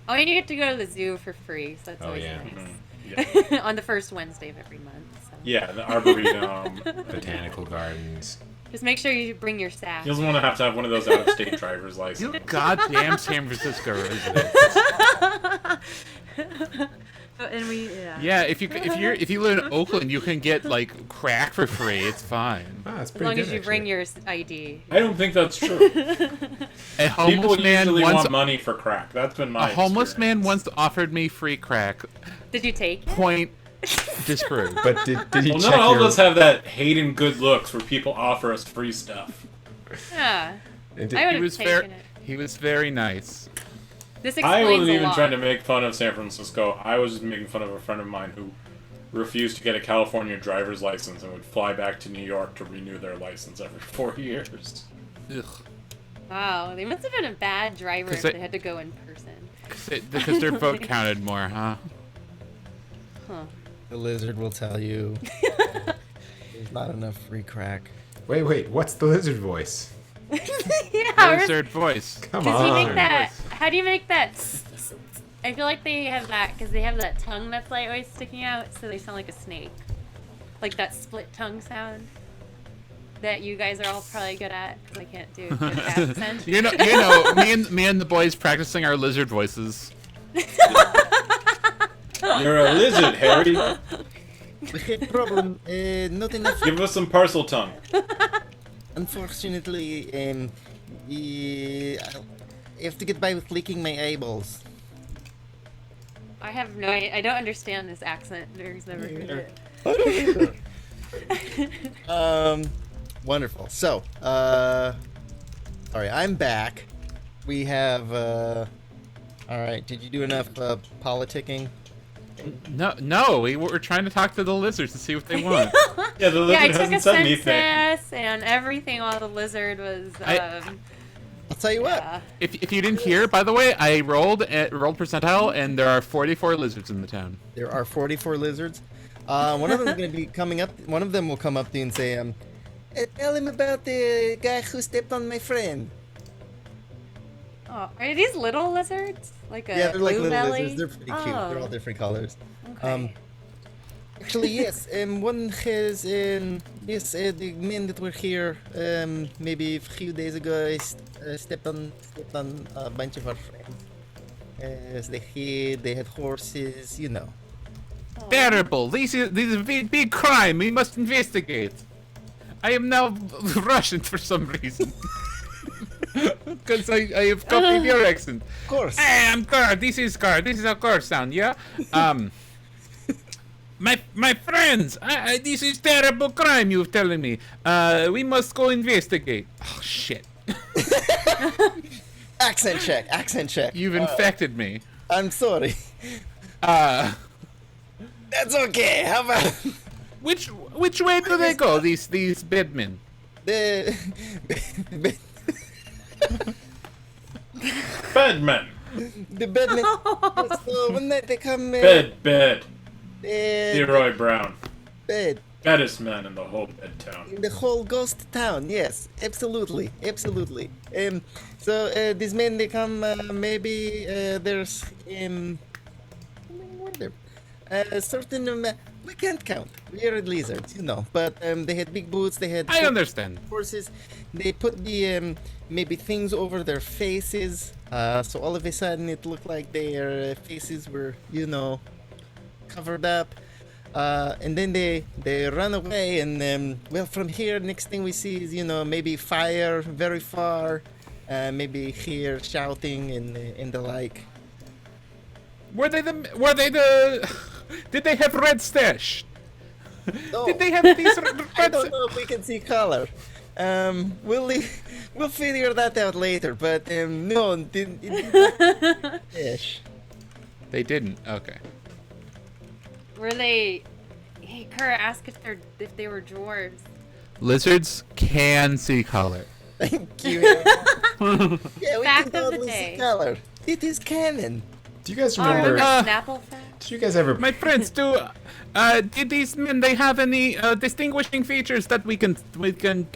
Oh, and you get to go to the zoo for free, so that's Oh, always yeah. nice. Yeah. On the first Wednesday of every month. So. Yeah, the Arboretum. Botanical gardens. Just make sure you bring your staff. He doesn't want to have one of those out-of-state driver's You licenses. goddamn San Francisco residents. And we Yeah, if you live in Oakland, you can get like crack for free. It's fine. Ah, that's as pretty long good, as you actually. bring your ID. I don't think that's true. A homeless People man usually once want money for crack. That's been my a homeless man experience. once offered me free crack. Did you take it? Point disproved. But did he Well, check not all your... of us have that hating good looks where people offer us free stuff. Yeah. and did- I would He have was taken very it. he was very nice. This I explains wasn't a even lot. trying to make fun of San Francisco. I was just making fun of a friend of mine who refused to get a California driver's license and would fly back to New York to renew their license every 4 years. Ugh. Wow, they must have been a bad driver 'Cause if they- they had to go in person. Because their vote counted more, huh? Huh. The lizard will tell you there's not enough free crack. Wait, what's the lizard voice? Yeah, Lizard voice. Come does he on. make that? How do you make that? I feel like they have that because they have that tongue that's like always sticking out, so they sound like a snake, like that split tongue sound that you guys are all probably good at because I can't do a good accent. You know, me and the boys practicing our lizard voices. You're a lizard, Harry. Problem, not enough. Give us some parcel tongue. Unfortunately, I have to get by with licking my eyeballs. I have no. I don't understand this accent. There's never heard it. Wonderful. So, sorry, I'm back. We have, all right, did you do enough, politicking? No, we were trying to talk to the lizards to see what they want. Yeah, the Yeah, I lizard took a hasn't said anything. census and everything while the lizard was. I'll tell you what. Yeah. If you didn't hear, by the way, I rolled percentile, and there are 44 lizards in the town. There are 44 lizards. One of them is going to be coming up. One of them will come up to you and say, tell him about the guy who stepped on my friend. Oh, are these little lizards? Like a Yeah, they're like blue little belly? lizards. They're pretty cute. They're all different colors. Okay. Actually, yes. One has, yes, the men that were here, maybe a few days ago, stepped on a bunch of our friends. They had horses, you know. Terrible! This is a big crime. We must investigate. I am now Russian for some reason. Because I have copied your accent. Of course. Hey, I'm Car. This is Car. This is how Car sound, yeah? My friends, this is terrible crime you're telling me. We must go investigate. Oh, shit. Accent check. You've infected me. I'm sorry. Uh, That's okay. How about which way do they go, these bedmen? the Bedman. the bedman? So one night they come. Bed. Bed. Leroy Brown. Bed. Baddest man in the whole bed town. In the whole ghost town, yes, absolutely. So these men they come. Maybe there's what are there? A certain We can't count. We're lizards, you know. But they had big boots. They had I understand. horses. They put the maybe things over their faces. So all of a sudden it looked like their faces were, you know, covered up. And then they run away. And well, from here, next thing we see is, you know, maybe fire very far. Maybe here shouting and the like. Were they the did they have red stash? No. Did they have these I don't know if we can see color. We'll figure that out later. But no, it didn't. Ish. They didn't. Okay. Were they? Hey, Kerr, ask if they were dwarves. Lizards can see color. Thank you. Yeah, we Fact can of the totally day. see color. It is canon. Do you guys Oh, remember? Snapple fact? Did you guys ever? My friends, did these men they have any distinguishing features that we can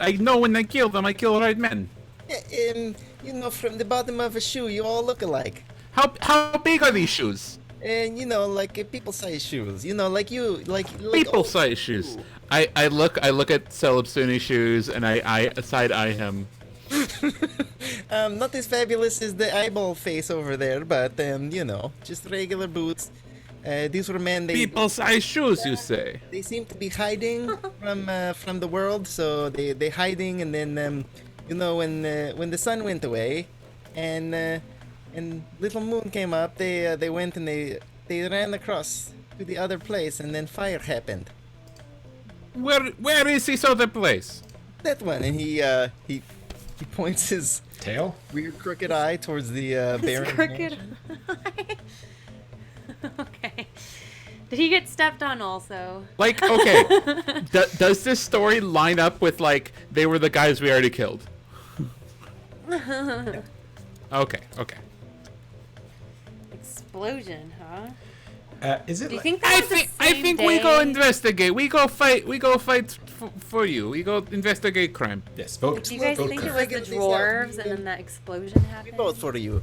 I know when I kill them I kill right men. Yeah, you know, from the bottom of a shoe, you all look alike. How big are these shoes? And you know, like people-sized shoes. You know, like you, like People old size shoes. I look at Celebsuni shoes and I side eye him. Not as fabulous as the eyeball face over there, but you know, just regular boots. These were men. People size shoes, you say? They seem to be hiding from the world, so they hiding, and then you know, when the sun went away, and little moon came up, they went and they ran across to the other place, and then fire happened. Where is this other place? That one, and he points his Tail? weird crooked eye towards the Baron. Crooked eye. Okay. Did he get stepped on also? Like, okay, does this story line up with like they were the guys we already killed? Okay. Explosion, huh? Is it? Do you Like, think that was the I same think day? we go investigate. We go fight for you. We go investigate crime. yes. Vote. Do you guys vote think Kerr. it was the Figure this out. dwarves and then that explosion We happened? vote for you.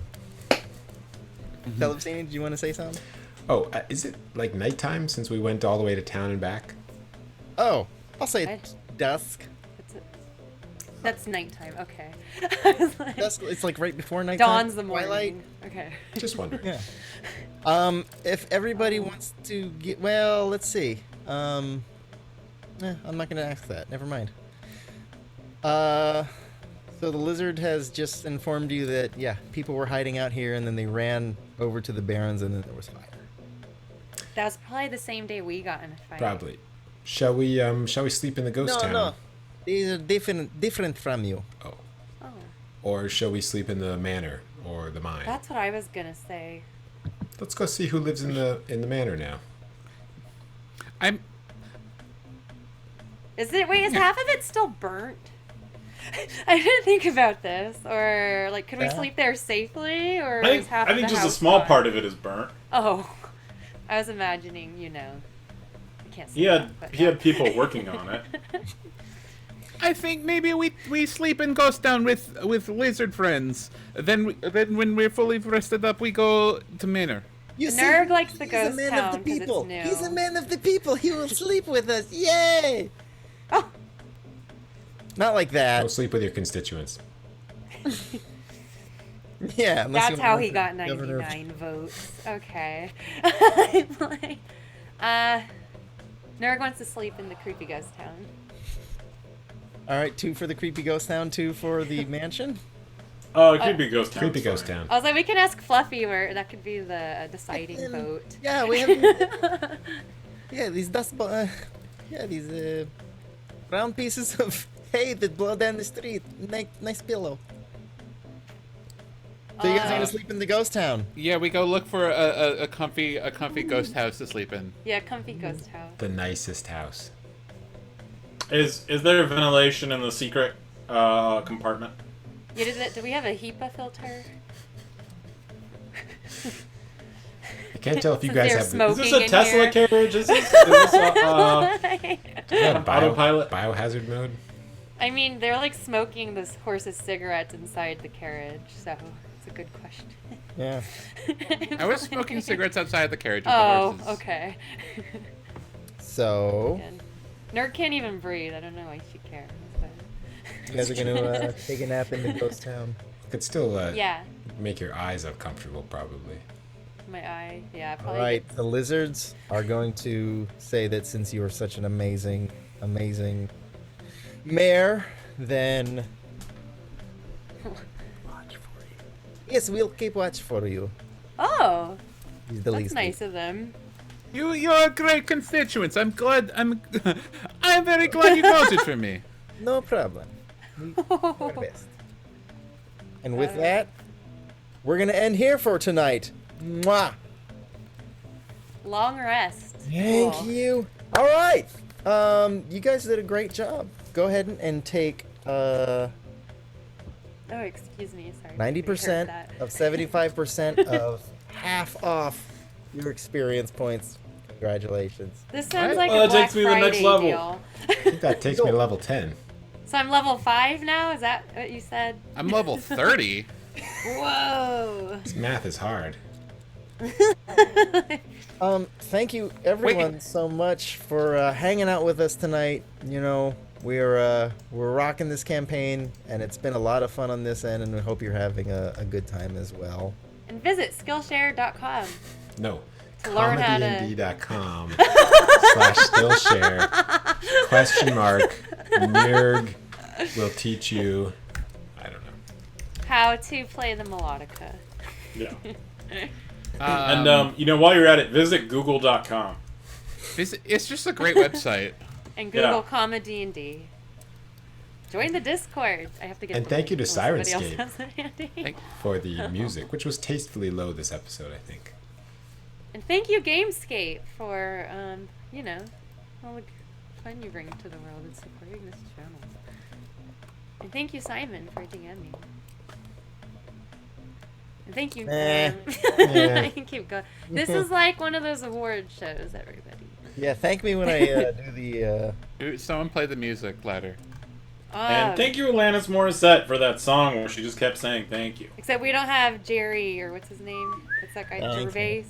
Celestine, do you want to say something? Oh, is it like nighttime since we went all the way to town and back? Oh, I'll say I- dusk. That's nighttime. Okay. I was like, Dusk. It's like right before nighttime. dawn's the morning. Twilight. Okay. Just wondering. Yeah. If everybody wants to get, well, let's see. I'm not gonna ask that. Never mind. So the lizard has just informed you that people were hiding out here, and then they ran over to the barrens, and then there was fire. That was probably the same day we got in a fight. Probably. Shall we sleep in the ghost town? No. These are different from you. Oh. Oh, Or shall we sleep in the manor or the mine? that's what I was gonna say. Let's go see who lives in the manor now. Is half of it still burnt? I didn't think about this. Or like, could we Yeah. sleep there safely? Or I is think, half I of think the just a house small gone? part of it is burnt. Oh, I was imagining. I can't. Say He that, had but he had people working on it. I think maybe we sleep in Ghost Town with lizard friends. Then when we're fully rested up, we go to Manor. You Nerg likes the he's ghost a man town of the 'cause it's people. new. He's a man of the people. He will sleep with us. Yay! Oh. Not like Go that. sleep with your constituents. Yeah, unless That's you how want he the got governor of- 99 votes. Okay. Like, Nerg wants to sleep in the creepy ghost town. All right, 2 for the creepy ghost town, 2 for the mansion. Creepy ghost town. Creepy ghost town. I was like, we can ask Fluffy where that could be the deciding And- vote. Yeah, we have. Yeah, these these round pieces of hay that blow down the street. Nice pillow. So you guys are gonna sleep in the ghost town? Yeah, we go look for a comfy ghost house to sleep in. Yeah, comfy ghost house. The nicest house. Is there ventilation in the secret compartment? Yeah, do we have a HEPA filter? I can't tell if you Since guys they're have smoke- Is this Smoking a in Tesla here. carriage? Is this a, the autopilot? biohazard mode. I mean, they're like smoking this horse's cigarettes inside the carriage, so it's a good question. Yeah. I was smoking cigarettes outside the carriage with the Oh, horses. okay. So, Good. Nerd can't even breathe. I don't know why she cares. But... you guys are going to take a nap in the ghost town. Could still yeah, make your eyes uncomfortable, probably. my eye. Yeah, All probably. right, the lizards are going to say that since you are such an amazing mayor, then watch for you. Yes, we'll keep watch for you. Oh, He's the that's least. nice of them. You're a great constituents. I'm glad. I'm very glad you voted for me. No problem. We do our best. And with that, we're gonna end here for tonight. Mwah. Long rest. Thank Cool. you. All right. You guys did a great job. Go ahead and take Oh, excuse me. Sorry. 90% that. of 75% of half off your experience points. Congratulations. This sounds Right. like Well, a that Black takes me to the Friday next level. deal. I think that takes me to level 10. So I'm level 5 now? Is that what you said? I'm level 30. Whoa. This math is hard. Thank you everyone so much for hanging out with us tonight. You know, we're rocking this campaign, and it's been a lot of fun on this end, and we hope you're having a good time as well. And visit Skillshare.com. No. To learn how to- ComeDy&D.com /Skillshare / Nerd will teach you. I don't know. How to play the melodica. Yeah. And while you're at it, visit google.com. It's just a great website. And Google Yeah. ComeDy&D. Join the Discord. I have to get. And thank you to somebody else Sirenscape. has it handy. For the music, which was tastefully low this episode, I think. And thank you, Gamescape, for all the fun you bring to the world and supporting this channel. And thank you, Simon, for DMing. And thank you, Graham. I can keep going. This is like one of those award shows, everybody. Yeah, thank me when I do the. Someone play the music louder. And thank you, Alanis Morissette, for that song where she just kept saying thank you. Except we don't have Jerry, or what's his name? What's that guy? Thank you. Gervais?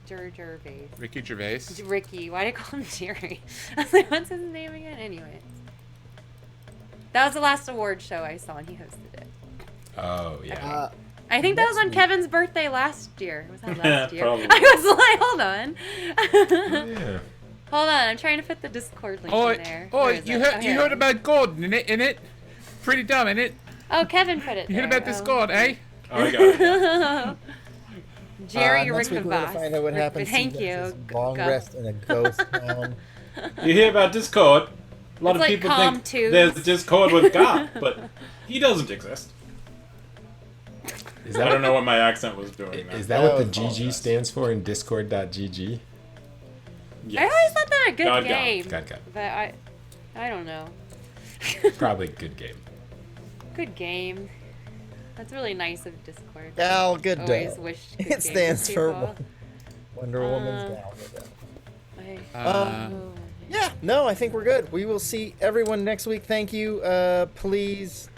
Gervais. Ricky Gervais. Ricky. Why did I call him Jerry? I was like, what's his name again? Anyway. That was the last award show I saw, and he hosted it. Oh, yeah. I think that was on Next week. Kevin's birthday last year. Was that last year? Probably. I was like, hold on. Yeah. Hold on, I'm trying to put the Discord link in there. Oh, Where is you it? heard Oh, you here heard it is. about gold in it? Pretty dumb, in it? Oh, Kevin put it You there. heard about this Oh. gold, eh? Oh, I got it. Jerry next week we're gonna Rickenbach. find out what happens. Thank to you. Long Go. rest in a ghost town. You hear about Discord? A lot It's of like people think CommTubes. there's Discord with God, but he doesn't exist. Is I don't that, know what my accent was doing. is that what the Oh, GG stands for in Discord.gg? I always thought that a good God, God. game. God. But I don't know. Probably a good game. Good game. That's really nice of Discord. Gal Gadot. Always wish good It games stands for people. Wonder Woman's Gal Gadot. I- Yeah, no, I think we're good. We will see everyone next week. Thank you. Please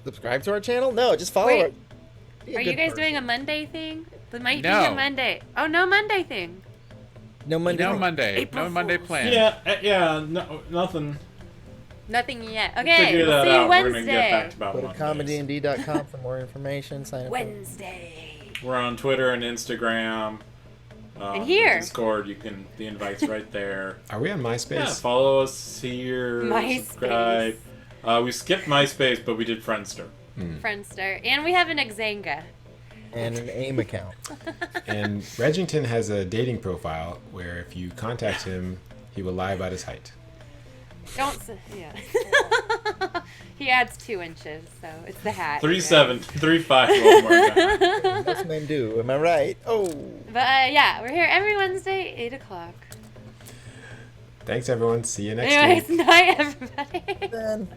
subscribe to our channel. No, just follow Wait, it. Be a Are you good guys person. doing a Monday thing? There might be No. a Monday. Oh, no Monday thing. No Monday? No Monday. April No Monday Fools. plan. Yeah, no, nothing. Nothing yet. Okay, Figure we'll that see you out. We're gonna get back Wednesday. to about Go to Mondays. ComeDy&D.com for more information. Sign up. Wednesday. We're on Twitter and Instagram. And here. Discord, the invite's right there. Are we on MySpace? Yeah, follow us here. MySpace. Subscribe. We skipped MySpace, but we did Friendster. Friendster. And we have an Xanga. And an AIM account. And Regington has a dating profile where if you contact him, he will lie about his height. Don't say, yeah. He adds 2 inches, so it's the hat. 3'7", 3'5", one more guy. Most men do. Am I right? Oh. But yeah, we're here every Wednesday, 8 o'clock. Thanks, everyone. See you next Anyways, week. night, everybody. Then.